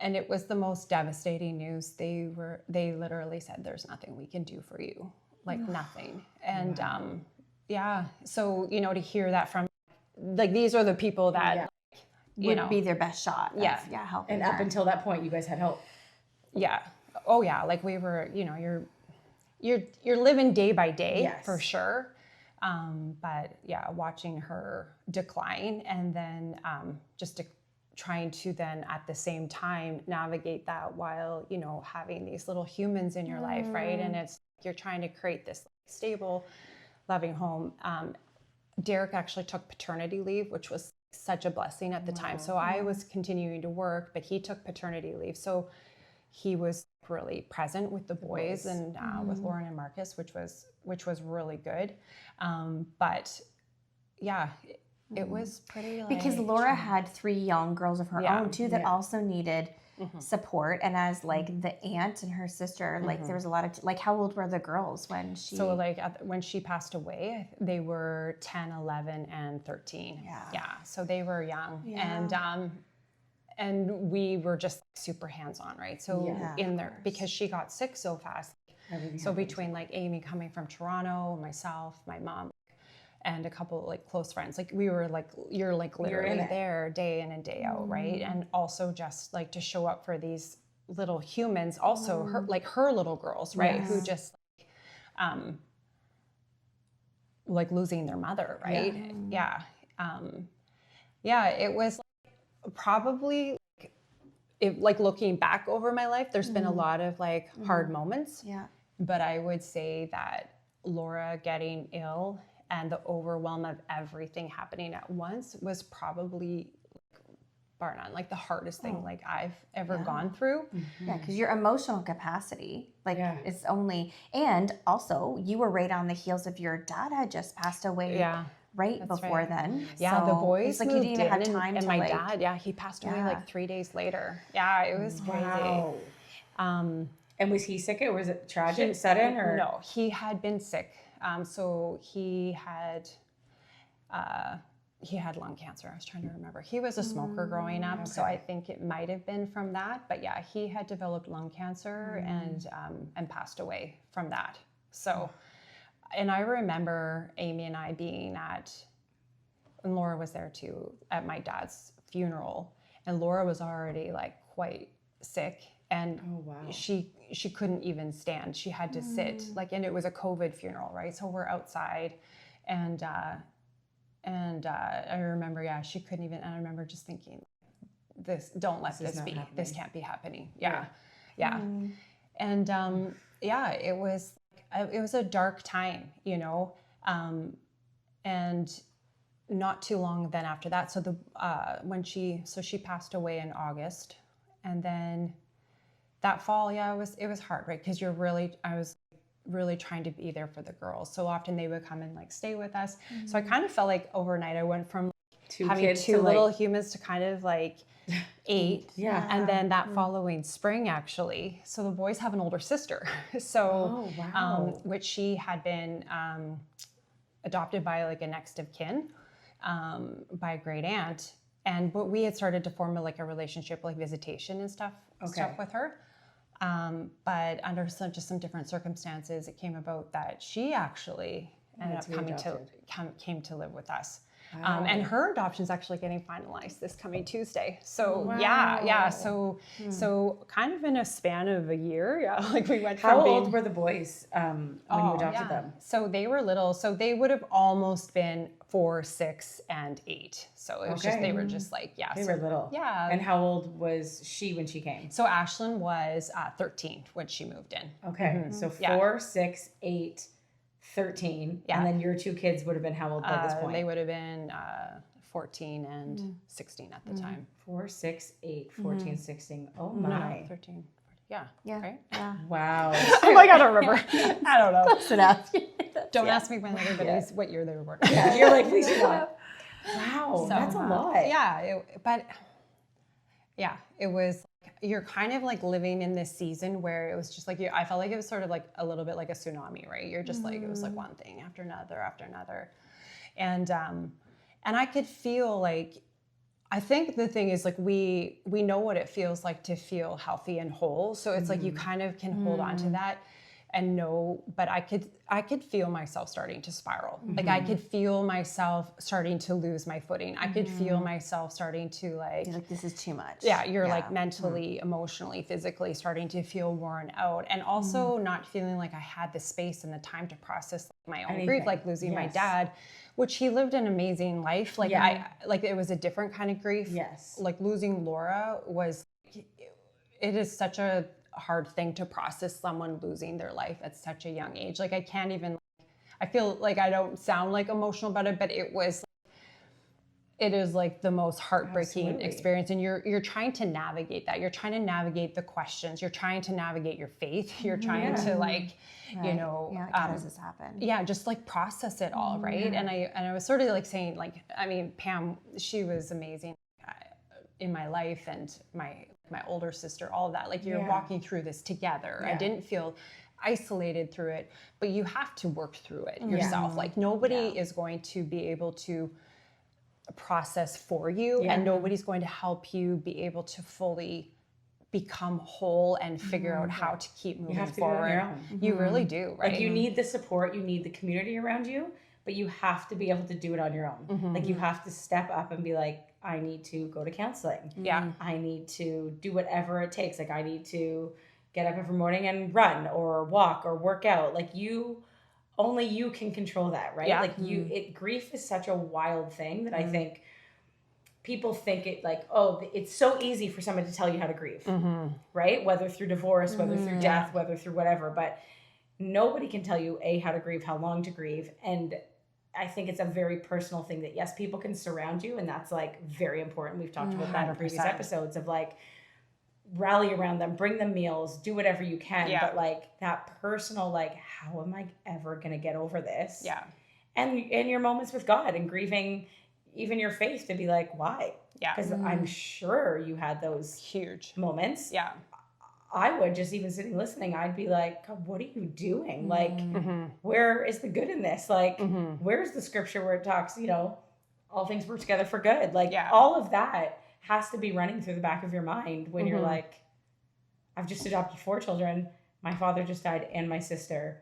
And it was the most devastating news. They literally said, there's nothing we can do for you, like nothing. And so, you know, to hear that from, like, these are the people that, would be their best shot. Helping And her. up until that point, you guys had hope. Yeah. Oh yeah. Like we were, you know, you're living day by day for sure. But yeah, watching her decline and then just trying to then at the same time navigate that while, you know, having these little humans in your life, right? And it's, you're trying to create this stable, loving home. Derek actually took paternity leave, which was such a blessing at the time. So I was continuing to work, but he took paternity leave. So he was really present with the boys and with Lauren and Marcus, which was really good. But yeah, it was pretty like, because Laura had 3 young girls of her own too that also needed support, and as like the aunt and her sister, like there was a lot of like, how old were the girls when she? So like when she passed away, they were 10, 11, and 13. So they were young, and we were just super hands-on, right? So in there, because she got sick so fast. So between like Amy coming from Toronto, myself, my mom, and a couple like close friends, like we were like, you're like literally there day in and day out, right? And also just like to show up for these little humans, also her little girls, right? Who just like losing their mother, right? It was probably like looking back over my life, there's been a lot of like hard moments, but I would say that Laura getting ill and the overwhelm of everything happening at once was probably bar none, like the hardest thing like I've ever gone through. Yeah, because your emotional capacity, it's only, and also you were right on the heels of your dad had just passed away right before then. Yeah, so the boys it's like moved you didn't even in, have time and to my like, dad, he passed away like 3 days later. Yeah, it was crazy. Wow. And was he sick, or was it tragic, sudden, or? No, he had been sick. So he had lung cancer. I was trying to remember. He was a smoker growing up, so I think it might have been from that. But yeah, he had developed lung cancer and passed away from that. So, and I remember Amy and I being and Laura was there too, at my dad's funeral, and Laura was already like quite sick, and she couldn't even stand. She had to sit, and it was a COVID funeral, right? So we're outside, and I remember, she couldn't even, and I remember just thinking, don't let this be, happening. This can't be happening. Yeah. And it was a dark time, and not too long then after that. So she passed away in August, and then that fall, it was heartbreak, because I was really trying to be there for the girls. So often they would come and like stay with us. So I kind of felt like overnight I went from having two little humans to kind of like 8. Yeah. And then that following spring, actually, so the boys have an older sister. So, which she had been adopted by like a next of kin, by a great aunt. But we had started to form a relationship, like visitation and stuff with her. But under some different circumstances, it came about that she actually ended up came to live with us. Wow. And her adoption is actually getting finalized this coming Tuesday. So so kind of in a span of a year, we went from How old were the boys when you adopted them? So they were little. So they would have almost been 4, 6, and 8. So it was they were just they were little. Yeah. And how old was she when she came? So Ashlyn was 13 when she moved in. Okay. Mm-hmm. So 4, 6, 8, 13. Yeah. And then your 2 kids would have been how old by this point? They would have been 14 and 16 at the time. 4, 6, 8, 14, 16. Oh my. No, 13. Yeah. Right? Yeah. Wow. I'm like, I don't remember. I don't know. Close enough. Don't ask me when everybody's what year they were born. Yeah. You're like, please do not. Wow. So, that's a lot. Yeah. It was, you're kind of like living in this season where it was just like, I felt like it was sort of like a little bit like a tsunami, right? You're just like, it was like one thing after another. And I could feel like, I think the thing is like, we know what it feels like to feel healthy and whole. So it's like, you kind of can hold on to that and know, but I could feel myself starting to spiral. Like I could feel myself starting to lose my footing. I could feel myself starting to you're like, this is too much. Yeah, you're like mentally, emotionally, physically starting to feel worn out, and also not feeling like I had the space and the time to process my own grief, like losing my dad, which he lived an amazing life. Like it was a different kind of grief. Yes. Like losing Laura it is such a hard thing to process, someone losing their life at such a young age. Like I can't even, I feel like I don't sound like emotional about it, but it is like the most heartbreaking experience. And you're trying to navigate that. You're trying to navigate the questions. You're trying to navigate your faith. You're trying to how does this happen? Yeah. Just like process it all. Right. And I was sort of like saying, like, I mean, Pam, she was amazing in my life, and my older sister, all of that, like you're walking through this together. I didn't feel isolated through it, but you have to work through it yourself. Like nobody is going to be able to process for you, and nobody's going to help you be able to fully become whole and figure out how to keep moving forward. You have to do it on your own. You really do, right? Like you need the support, you need the community around you, but you have to be able to do it on your own. Like you have to step up and be like, I need to go to counseling. Yeah. I need to do whatever it takes. Like I need to get up every morning and run or walk or work out. Like only you can control that, right? Yeah. Like grief is such a wild thing that I think people think it like, oh, it's so easy for someone to tell you how to grieve, right? Whether through divorce, whether through death, whether through whatever. But nobody can tell you how to grieve, how long to grieve. And I think it's a very personal thing that, yes, people can surround you, and that's like very important. We've talked about that in previous 100%. episodes of like, rally around them, bring them meals, do whatever you can. Yeah. But like that personal, like, how am I ever going to get over this? Yeah. And in your moments with God and grieving even your faith, to be like, why? Yeah. Because I'm sure you had those Huge moments. Yeah. I would just, even sitting listening, I'd be like, God, what are you doing? Like, where is the good in this? Like, where's the scripture where it talks, you know, all things work together for good? Like, all of that has to be running through the back of your mind when you're like, I've just adopted 4 children. My father just died and my sister.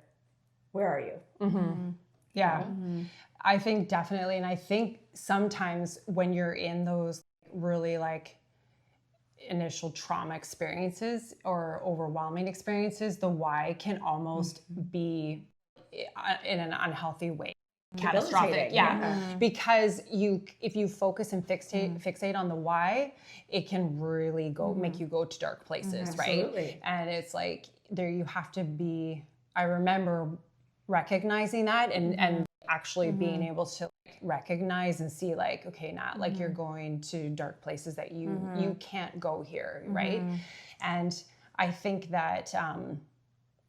Where are you? Yeah. I think definitely. And I think sometimes when you're in those really like initial trauma experiences or overwhelming experiences, the why can almost be in an unhealthy way catastrophic. Because if you focus and fixate on the why, it can really go make you go to dark places, right? And it's like there you have to be. I remember recognizing that and actually being able to recognize and see like, okay, Nat, like you're going to dark places that you can't go here, right? And I think that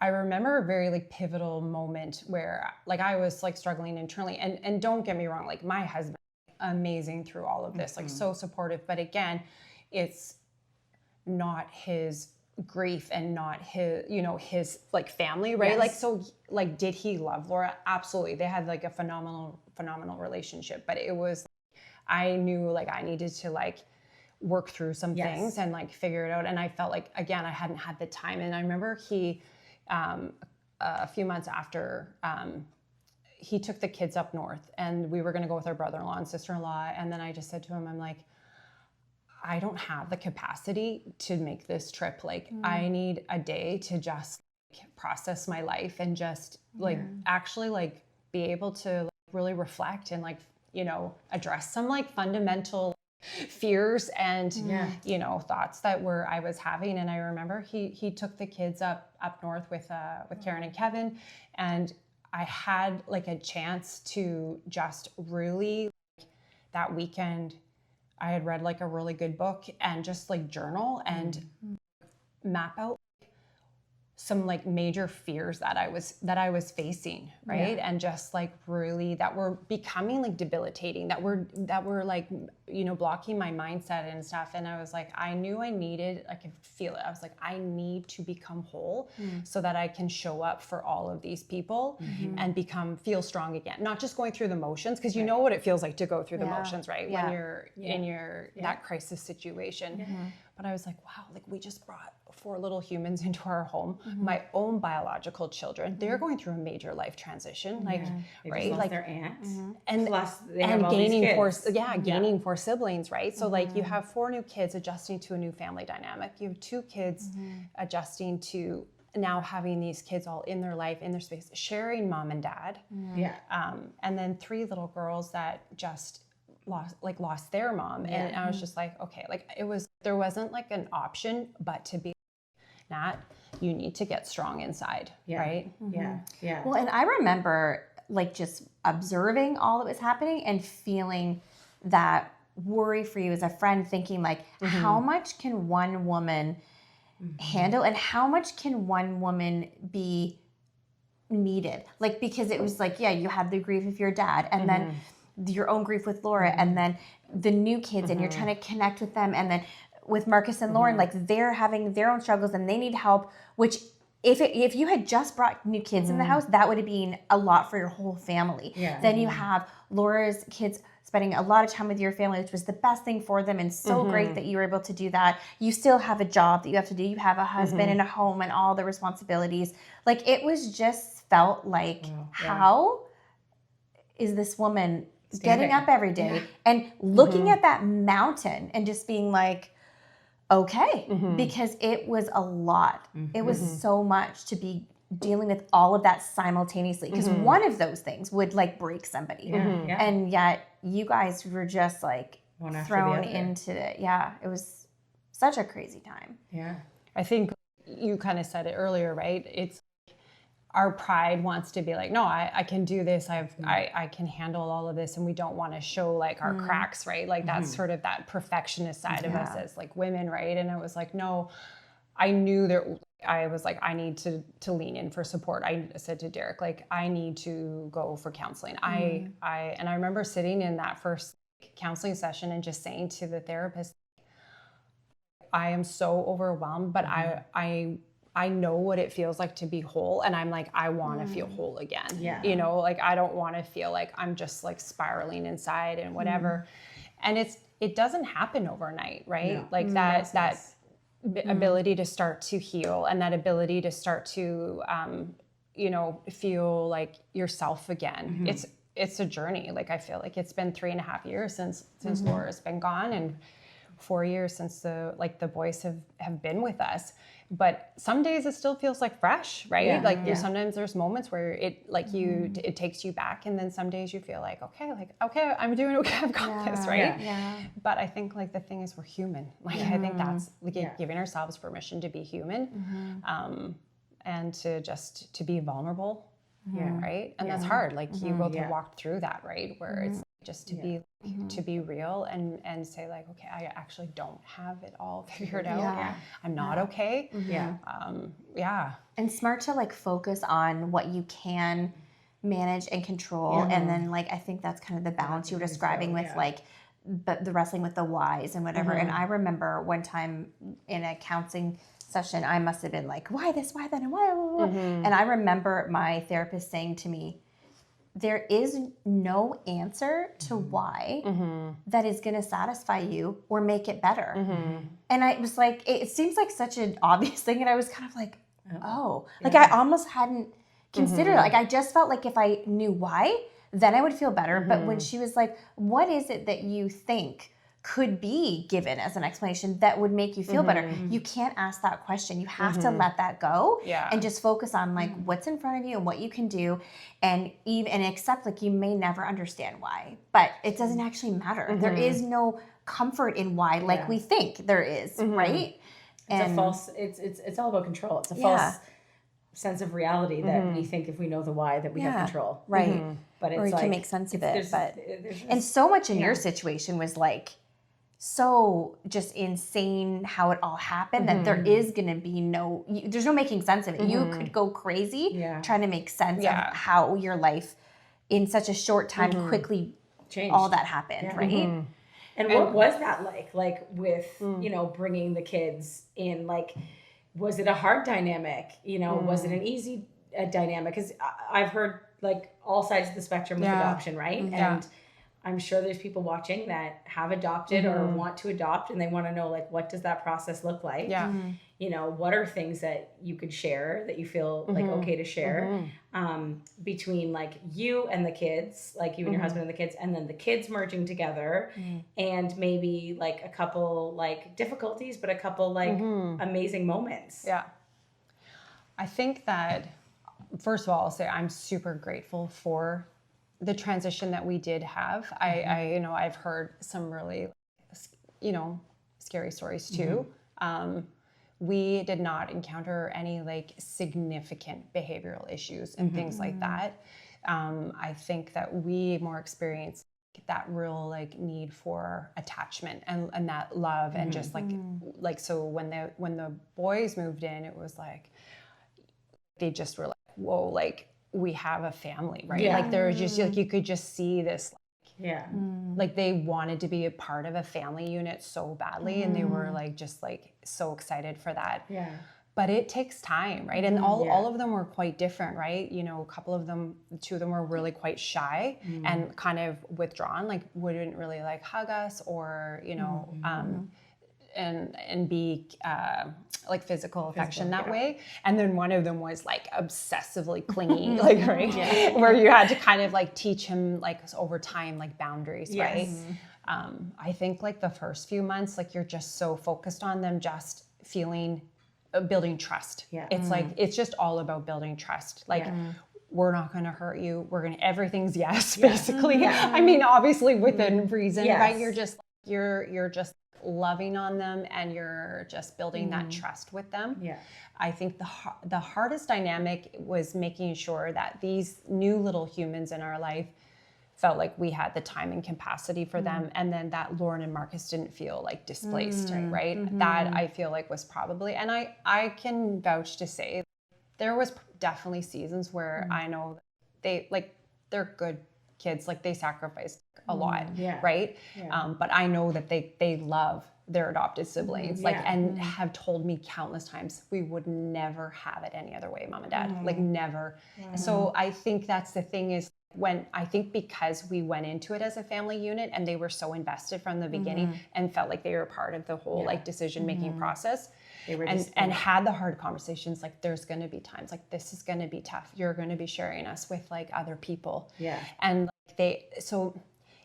I remember a very like pivotal moment where like I was like struggling internally, and don't get me wrong, like my husband, amazing through all of this, like so supportive, but again, it's not his grief and not his, you know, his like family, right? Like, so like, did he love Laura? Absolutely. They had like a phenomenal relationship, but it was, I knew like I needed to like work through some things and like figure it out. And I felt like, again, I hadn't had the time. And I remember he, a few months after, he took the kids up north and we were going to go with our brother-in-law and sister-in-law. And then I just said to him, I'm like, I don't have the capacity to make this trip. Like I need a day to just like, process my life and just like actually like be able to like, really reflect and like, you know, address some like fundamental fears and, you know, thoughts that I was having. And I remember he took the kids up north with Karen and Kevin, and I had like a chance to just really like, that weekend, I had read like a really good book and just like journal and map out some like major fears that I was facing, right? And just like really that were becoming like debilitating, that were like, you know, blocking my mindset and stuff. And I was like, I knew I needed, I could feel it. I was like, I need to become whole so that I can show up for all of these people and feel strong again. Not just going through the motions, because you know what it feels like to go through the motions, right? When you're in that crisis situation. But I was like, wow, like we just brought 4 little humans into our home, my own biological children. They're going through a major life transition, like right, like like their aunts, and plus they have all gaining these 4, kids. gaining 4 siblings, right? So like you have 4 new kids adjusting to a new family dynamic. You have 2 kids adjusting to now having these kids all in their life, in their space, sharing mom and dad. And then 3 little girls that just lost their mom. And I was just like, okay, like there wasn't like an option but to be Nat, you need to get strong inside, right? Well, and I remember like just observing all that was happening and feeling that worry for you as a friend, thinking like, how much can one woman handle and how much can one woman be needed? Like, because it was like, you had the grief of your dad and then your own grief with Laura and then the new kids and you're trying to connect with them, and then with Marcus and Lauren, like they're having their own struggles and they need help, which if you had just brought new kids in the house, that would have been a lot for your whole family. Then you have Laura's kids spending a lot of time with your family, which was the best thing for them, and so great that you were able to do that. You still have a job that you have to do. You have a husband and a home and all the responsibilities. Like it was just felt like, how is this woman getting up every day and looking at that mountain and just being like, okay, because it was a lot. It was so much to be dealing with all of that simultaneously, because one of those things would like break somebody. And yet you guys were just like thrown into it. It was such a crazy time. I think you kind of said it earlier, right? It's our pride wants to be like, no, I can do this. I can handle all of this. And we don't want to show like our cracks, right? Like that's sort of that perfectionist side of us as like women, right? And I was like, no, I knew that I was like, I need to lean in for support. I said to Derek, like, I need to go for counseling. And I remember sitting in that first counseling session and just saying to the therapist, I am so overwhelmed, but I know what it feels like to be whole. And I'm like, I want to feel whole again. Yeah. You know, like, I don't want to feel like I'm just like spiraling inside and whatever. And it doesn't happen overnight, right? No. Like that ability to start to heal and that ability to start to, you know, feel like yourself again. It's a journey. Like, I feel like it's been 3.5 years since Laura's been gone, and 4 years since the boys have been with us. But some days it still feels like fresh, right? Yeah. Like sometimes there's moments where it like it takes you back, and then some days you feel like, okay, I'm doing okay, I've got this, right? Yeah. But I think like the thing is, we're human. Like I think that's like giving ourselves permission to be human, and to be vulnerable, right? And that's hard. Like you both have walked through that, right? Where it's just to be real and say like, okay, I actually don't have it all figured out. Yeah. I'm not okay. And smart to like focus on what you can manage and control. And then like, I think that's kind of the balance you were describing with like the wrestling with the whys and whatever. And I remember one time in a counseling session, I must have been like, why this, why that, and why? And I remember my therapist saying to me, there is no answer to why that is going to satisfy you or make it better. And I was like, it seems like such an obvious thing. And I was kind of like, like I almost hadn't considered it. Like I just felt like if I knew why, then I would feel better. But when she was like, what is it that you think could be given as an explanation that would make you feel better? You can't ask that question. You have to let that go and just focus on like what's in front of you and what you can do, and accept like you may never understand why, but it doesn't actually matter. There is no comfort in why like we think there is, right? It's a false, it's all about control. It's a false sense of reality that we think if we know the why that we have control. Right. But it's or you like, can make sense of it. But there's and so much in your situation was like so just insane how it all happened that there is going to be there's no making sense of it. You could go crazy trying to make sense of how your life in such a short time quickly changed. All that happened, right? And what was that like with, you know, bringing the kids in? Like, was it a hard dynamic? You know, was it an easy dynamic? Because I've heard like all sides of the spectrum with adoption, right? And I'm sure there's people watching that have adopted or want to adopt, and they want to know like, what does that process look like? You know, what are things that you could share that you feel like okay to share between like you and the kids, like you and your husband and the kids, and then the kids merging together, and maybe like a couple like difficulties, but a couple like amazing moments. Yeah. I think that, first of all, I'll say I'm super grateful for the transition that we did have. I you know, I've heard some really, you know, scary stories too. We did not encounter any like significant behavioral issues and things like that. I think that we more experienced that real like need for attachment and that love and just like so when the boys moved in, it was like they just were like, whoa, like we have a family, right? Like there was just like you could just see this like they wanted to be a part of a family unit so badly, and they were like just like so excited for that. But it takes time, right? And all of them were quite different, right? You know, a couple of them, 2 of them were really quite shy and kind of withdrawn, like wouldn't really like hug us or, you know, and be like physical affection that way. And then one of them was like obsessively clingy, like, right? Where you had to kind of like teach him like over time, like boundaries, right? I think like the first few months, like you're just so focused on them just feeling, building trust. It's like, it's just all about building trust. Like, we're not going to hurt you. Everything's yes, basically. I mean, obviously within reason, right? You're just loving on them and you're just building that trust with them. Yeah. I think the hardest dynamic was making sure that these new little humans in our life felt like we had the time and capacity for them, and then that Lauren and Marcus didn't feel like displaced, right? That I feel like was probably, and I can vouch to say there was definitely seasons where I know they're good kids, like they sacrificed a lot, right? But I know that they love their adopted siblings, and have told me countless times, we would never have it any other way, mom and dad, like never. So I think that's the thing is, when I think because we went into it as a family unit and they were so invested from the beginning and felt like they were part of the whole like decision making process, They were and had the hard conversations, like there's going to be times like this is going to be tough, you're going to be sharing us with like other people, and like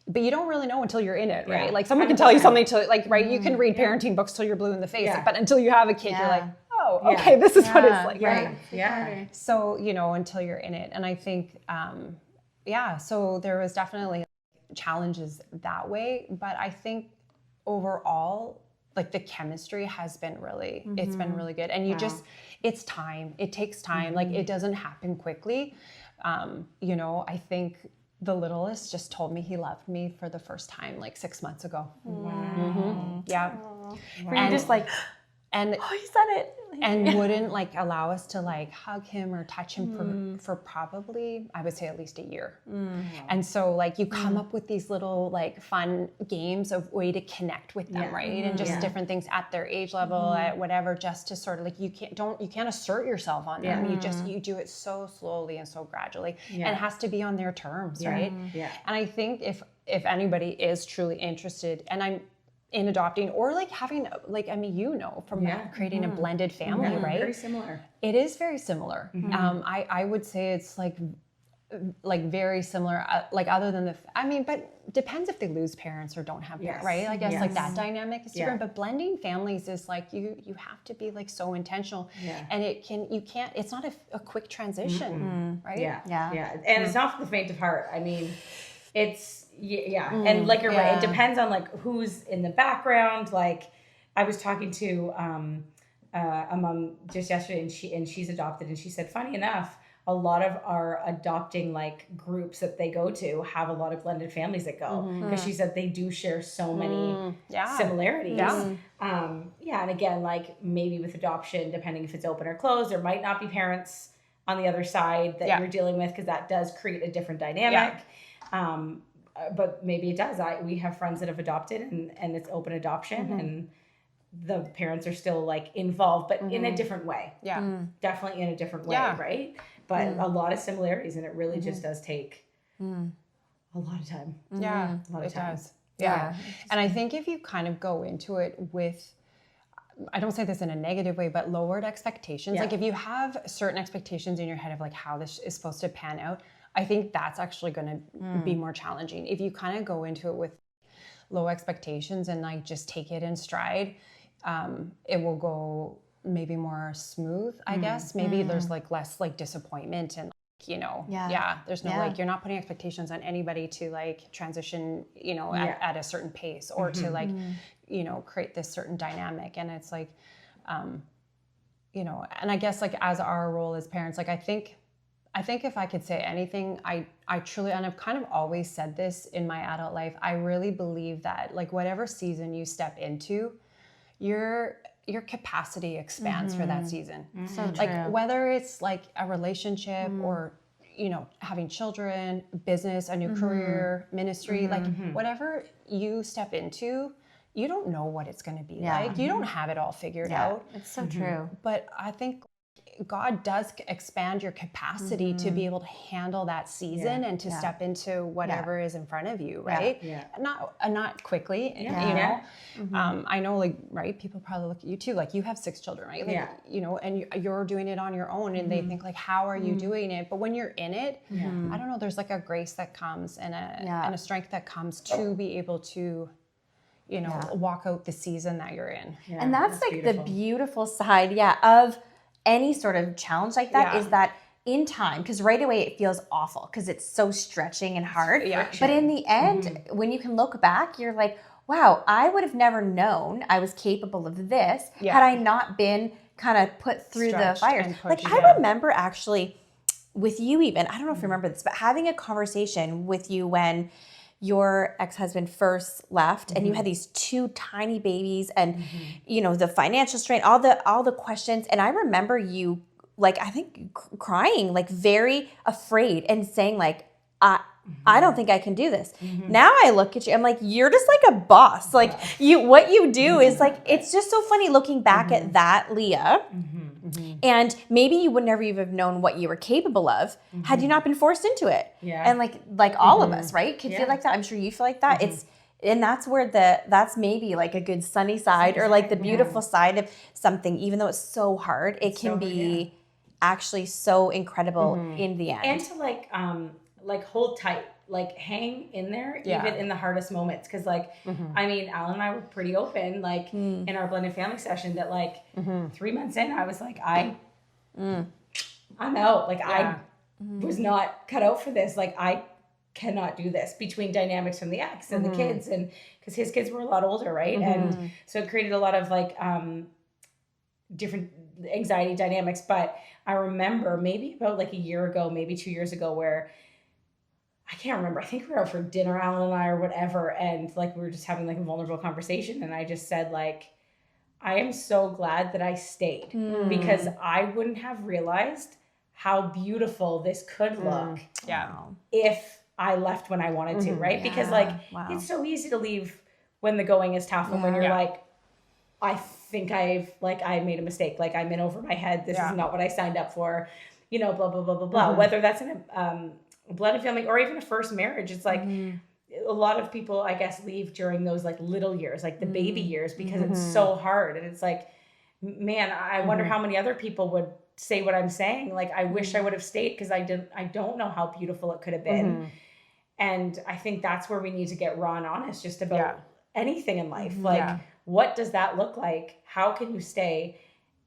but you don't really know until you're in it, right? Like someone can tell you something to like, right, you can read parenting books till you're blue in the face, but until you have a kid you're like, oh, okay, this is what it's like, right? So until you're in it. And I think so there was definitely challenges that way, but I think overall like the chemistry has been really, it's been really good. And you just, it's time, it takes time. Like it doesn't happen quickly. I think the littlest just told me he loved me for the first time, like 6 months ago. Wow. Yeah. Were you just like, and you said it. And wouldn't like allow us to like hug him or touch him for probably, I would say at least a year. And so like you come up with these little like fun games of way to connect with them, right? And just different things at their age level, at whatever, just to sort of like, you can't assert yourself on them. You do it so slowly and so gradually, and it has to be on their terms, right? And I think if anybody is truly interested, and I'm in adopting or like having like, I mean, from creating a blended family, right? Very similar. It is very similar. I would say it's like very similar, like other than but depends if they lose parents or don't have parents, right? I guess like that dynamic is different, but blending families is like, you have to be like so intentional, and it's not a quick transition, right? And it's not for the faint of heart. I mean, it's, and like you're right, it depends on like who's in the background. Like I was talking to a mom just yesterday, and she's adopted, and she said, funny enough, a lot of our adopting like groups that they go to have a lot of blended families that go, because she said they do share so many similarities. And again, like maybe with adoption, depending if it's open or closed, there might not be parents on the other side that you're dealing with, because that does create a different dynamic. But maybe it does. We have friends that have adopted and it's open adoption, and the parents are still like involved, but in a different way. Definitely in a different way, right? But a lot of similarities, and it really just does take a lot of time. A lot of time. Does. Yeah. And I think if you kind of go into it with, I don't say this in a negative way, but lowered expectations. Like if you have certain expectations in your head of like how this is supposed to pan out, I think that's actually going to be more challenging. If you kind of go into it with low expectations and like just take it in stride, it will go maybe more smooth, I guess. Maybe there's like less like disappointment and there's no like, you're not putting expectations on anybody to like transition, at a certain pace, or to like, create this certain dynamic. And it's like, and I guess like as our role as parents, like I think if I could say anything, I truly, and I've kind of always said this in my adult life, I really believe that like whatever season you step into, your capacity expands for that season. So true. Like whether it's like a relationship or, having children, business, a new career, ministry, like whatever you step into, you don't know what it's going to be like. You don't have it all figured out. It's so true. But I think God does expand your capacity to be able to handle that season and to step into whatever is in front of you, right? Not quickly, I know, like, right, people probably look at you too, like you have 6 children, right? Like, and you're doing it on your own, and they think like, how are you doing it? But when you're in it, I don't know, there's like a grace that comes and a strength that comes to be able to walk out the season that you're in. And that's like beautiful. The beautiful side, of any sort of challenge like that is that in time, because right away it feels awful because it's so stretching and hard. But in the end, when you can look back, you're like, wow, I would have never known I was capable of this Yeah. had I not been kind of put through the Stretched fires. and Like pushed, I remember actually with you even, I don't know if you remember this, but having a conversation with you when your ex-husband first left and you had these 2 tiny babies and you know the financial strain, all the questions, and I remember you like I think crying, like very afraid and saying like I don't think I can do this. Now I look at you, I'm like, you're just like a boss. Like what you do is like, it's just so funny looking back at that, Leah. And maybe you would never even have known what you were capable of had you not been forced into it. Yeah. And like all of us, right? Could feel like that. I'm sure you feel like that. And that's where that's maybe like a good sunny side or like the beautiful side of something, even though it's so hard, it can be actually so incredible in the end. And to like hold tight, like hang in there even in the hardest moments. Cause like, I mean, Alan and I were pretty open, like in our blended family session that like 3 months in, I was like, I'm out. Like I was not cut out for this. Like I cannot do this between dynamics from the ex and the kids. And cause his kids were a lot older. Right. And so it created a lot of like, different anxiety dynamics. But I remember maybe about like a year ago, maybe 2 years ago where I can't remember. I think we were out for dinner, Alan and I, or whatever. And like, we were just having like a vulnerable conversation. And I just said like, I am so glad that I stayed because I wouldn't have realized how beautiful this could look if I left when I wanted to, right? Yeah. Because like, it's so easy to leave when the going is tough and when you're like, I think I made a mistake. Like I'm in over my head. This is not what I signed up for, you know, blah, blah, blah, blah, blah. Whether that's in a blended family or even a first marriage, it's like a lot of people, I guess, leave during those like little years, like the baby years, because it's so hard. And it's like, man, I wonder how many other people would say what I'm saying. Like, I wish I would have stayed because I don't know how beautiful it could have been. And I think that's where we need to get raw and honest just about anything in life. Like, what does that look like? How can you stay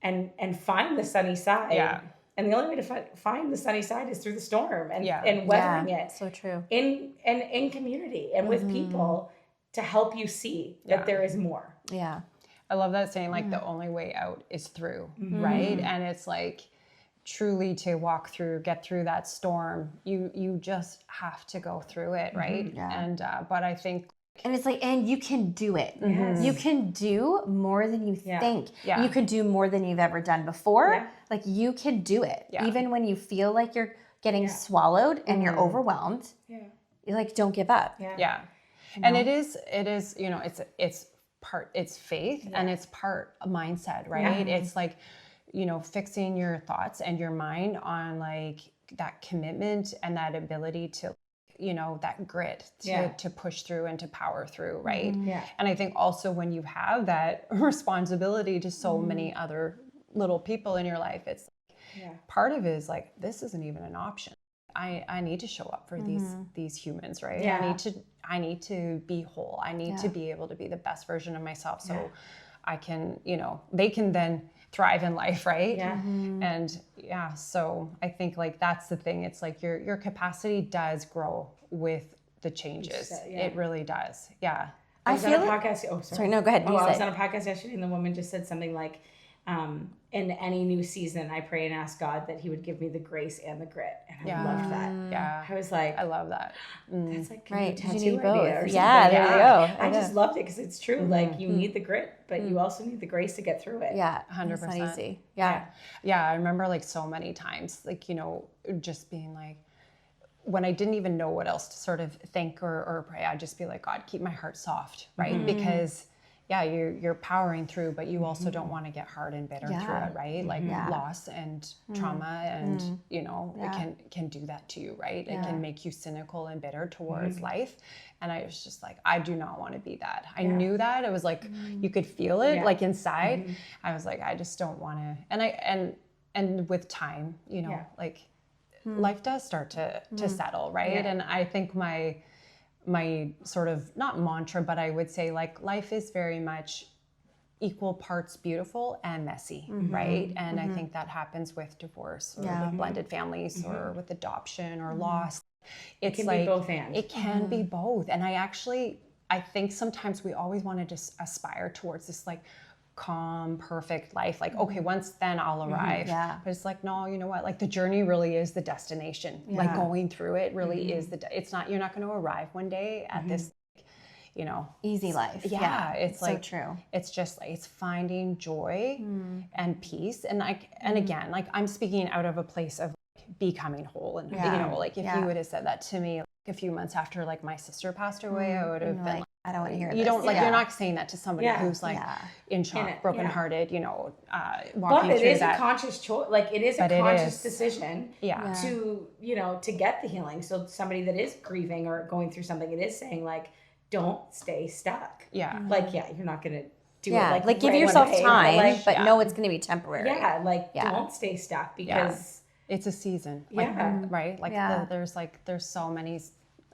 and find the sunny side? Yeah. And the only way to find the sunny side is through the storm and weathering it. So true. In community and with people to help you see that there is more. Yeah. I love that saying, like, the only way out is through, right? And it's like, truly to walk through, get through that storm, you just have to go through it, right? And, but I think, and it's like, and you can do it. Yes. You can do more than you think. You can do more than you've ever done before. Like you can do it. Even when you feel like you're getting swallowed and you're overwhelmed, you're like, don't give up. Yeah. And it is, you know, it's faith and it's part mindset, right? It's like, you know, fixing your thoughts and your mind on like that commitment and that ability to, you know, that grit to push through and to power through, right? And I think also when you have that responsibility to so many other little people in your life, it's like, part of it is like, this isn't even an option. I need to show up for these humans, right? I need to be whole. I need to be able to be the best version of myself so I can, you know, they can then thrive in life, right? And so I think like that's the thing. It's like your capacity does grow with the changes. It really does. Yeah. I was on a podcast. Sorry, no, go ahead. I was on a podcast yesterday and the woman just said something like, in any new season, I pray and ask God that he would give me the grace and the grit. And I loved that. Yeah. I was like, I love that. That's like right. tattoo You need idea both. or something. Yeah, there you go. I just loved it because it's true. Like you need the grit, but you also need the grace to get through it. Yeah, 100%. It's not easy. Yeah. I remember like so many times, like, you know, just being like, when I didn't even know what else to sort of think or pray, I'd just be like, God, keep my heart soft, right? Because you're powering through, but you also don't want to get hard and bitter through it, right? Like loss and trauma and, you know, it can do that to you, right? It can make you cynical and bitter towards life. And I was just like, I do not want to be that. I knew that. It was like, you could feel it like inside. I was like, I just don't want to. And with time, you know, like life does start to settle, right? And I think my sort of not mantra, but I would say like life is very much equal parts beautiful and messy, right? And I think that happens with divorce or with blended families or with adoption or loss. It's It can like be both and. it can be both. And I I think sometimes we always want to just aspire towards this like calm, perfect life. Like, okay, once then I'll arrive. Yeah. But it's like, no, you know what? Like the journey really is the destination. Like going through it really is it's not, you're not going to arrive one day at this, you know, easy life. Yeah, it's like so true. It's just like it's finding joy and peace, and like and again, like I'm speaking out of a place of like, becoming whole, and you know, like if you would have said that to me like, a few months after like my sister passed away, I would have been like, I don't want to hear you this. don't like you're not saying that to somebody who's like in shock, brokenhearted, you know, walking but it through is that. a conscious choice. Like it is a conscious decision to, you know, to get the healing. So somebody that is grieving or going through something, it is saying like, don't stay stuck. Yeah. Like, you're not going to do it. Like give yourself time, but know it's going to be temporary. Don't stay stuck because it's a season. Like, right? Like there's so many.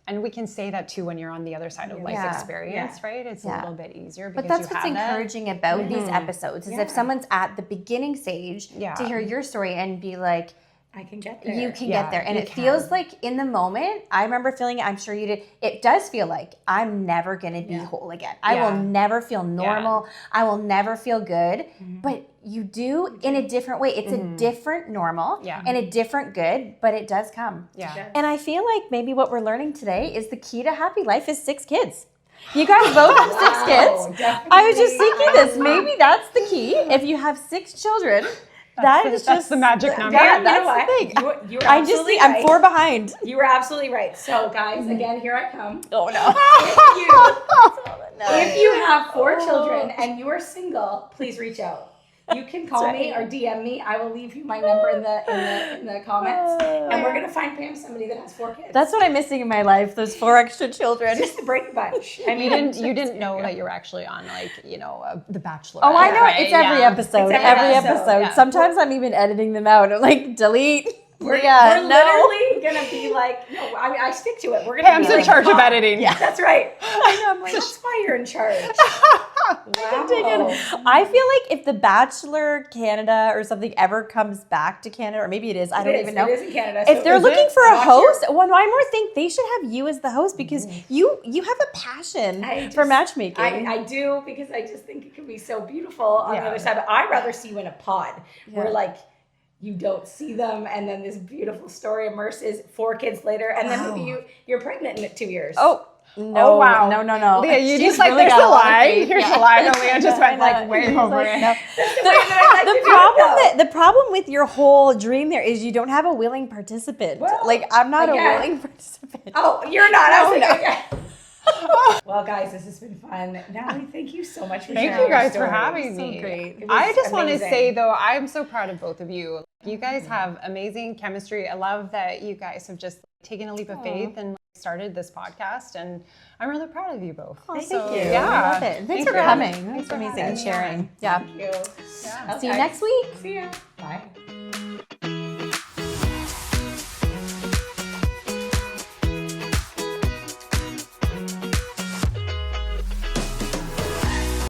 And we can say that too when you're on the other side of life experience, right? It's a little bit easier because but that's what's encouraging about these episodes is if someone's at the beginning stage to hear your story and be like, I can get there. You can get there. And it feels like in the moment, I remember feeling it, I'm sure you did, it does feel like I'm never going to be whole again. I will never feel normal. I will never feel good. But you do in a different way. It's a different normal and a different good, but it does come. Yeah. And I feel like maybe what we're learning today is the key to happy life is 6 kids. You guys both have 6 kids. Definitely. I was just thinking this. Maybe that's the key. If you have 6 children, that's the magic number. Yeah, that's the thing. You were absolutely right. I'm 4 behind. You were absolutely right. So guys, again, here I come. Oh no. If you have 4 children and you are single, please reach out. You can call me or DM me. I will leave you my number in the comments, and we're gonna find Pam somebody that has 4 kids. That's what I'm missing in my life. Those 4 extra children. Just to break the bunch. I mean, you didn't know that you were actually on like The Bachelor. Oh, I know. Right? It's every episode. It's every episode. Yeah. Sometimes I'm even editing them out. I'm like, delete. We're literally gonna be like, no, I stick to it. We're gonna Pam's be in charge of editing. Yeah, that's right. I know. I'm like, That's why you're in charge. I feel like if The Bachelor Canada or something ever comes back to Canada, or maybe it is, I don't even know. It is in Canada. If they're looking for a host, one more thing, they should have you as the host because you have a passion for matchmaking. I do because I just think it can be so beautiful on the other side. But I'd rather see you in a pod where like you don't see them, and then this beautiful story emerges 4 kids later, and then maybe you're pregnant in 2 years. No, wow. No. Leah, you She's just like, really there's got the a lot of line. faith. Here's the line. And Leah just went like way over it. No. The problem with your whole dream there is you don't have a willing participant. Well, like, I'm not a willing participant. Oh, you're not. No. Well, guys, this has been fun. Natalie, thank you so much for Thank sharing you guys your for story. having me. So great. I just want to say though, I'm so proud of both of you. You guys have amazing chemistry. I love that you guys have just taken a leap of faith and started this podcast, and I'm really proud of you both. Oh, thank So, you. Yeah. I love it. Thanks for coming. It's amazing and sharing. Yeah. Thank you. See you next week. See ya. Bye.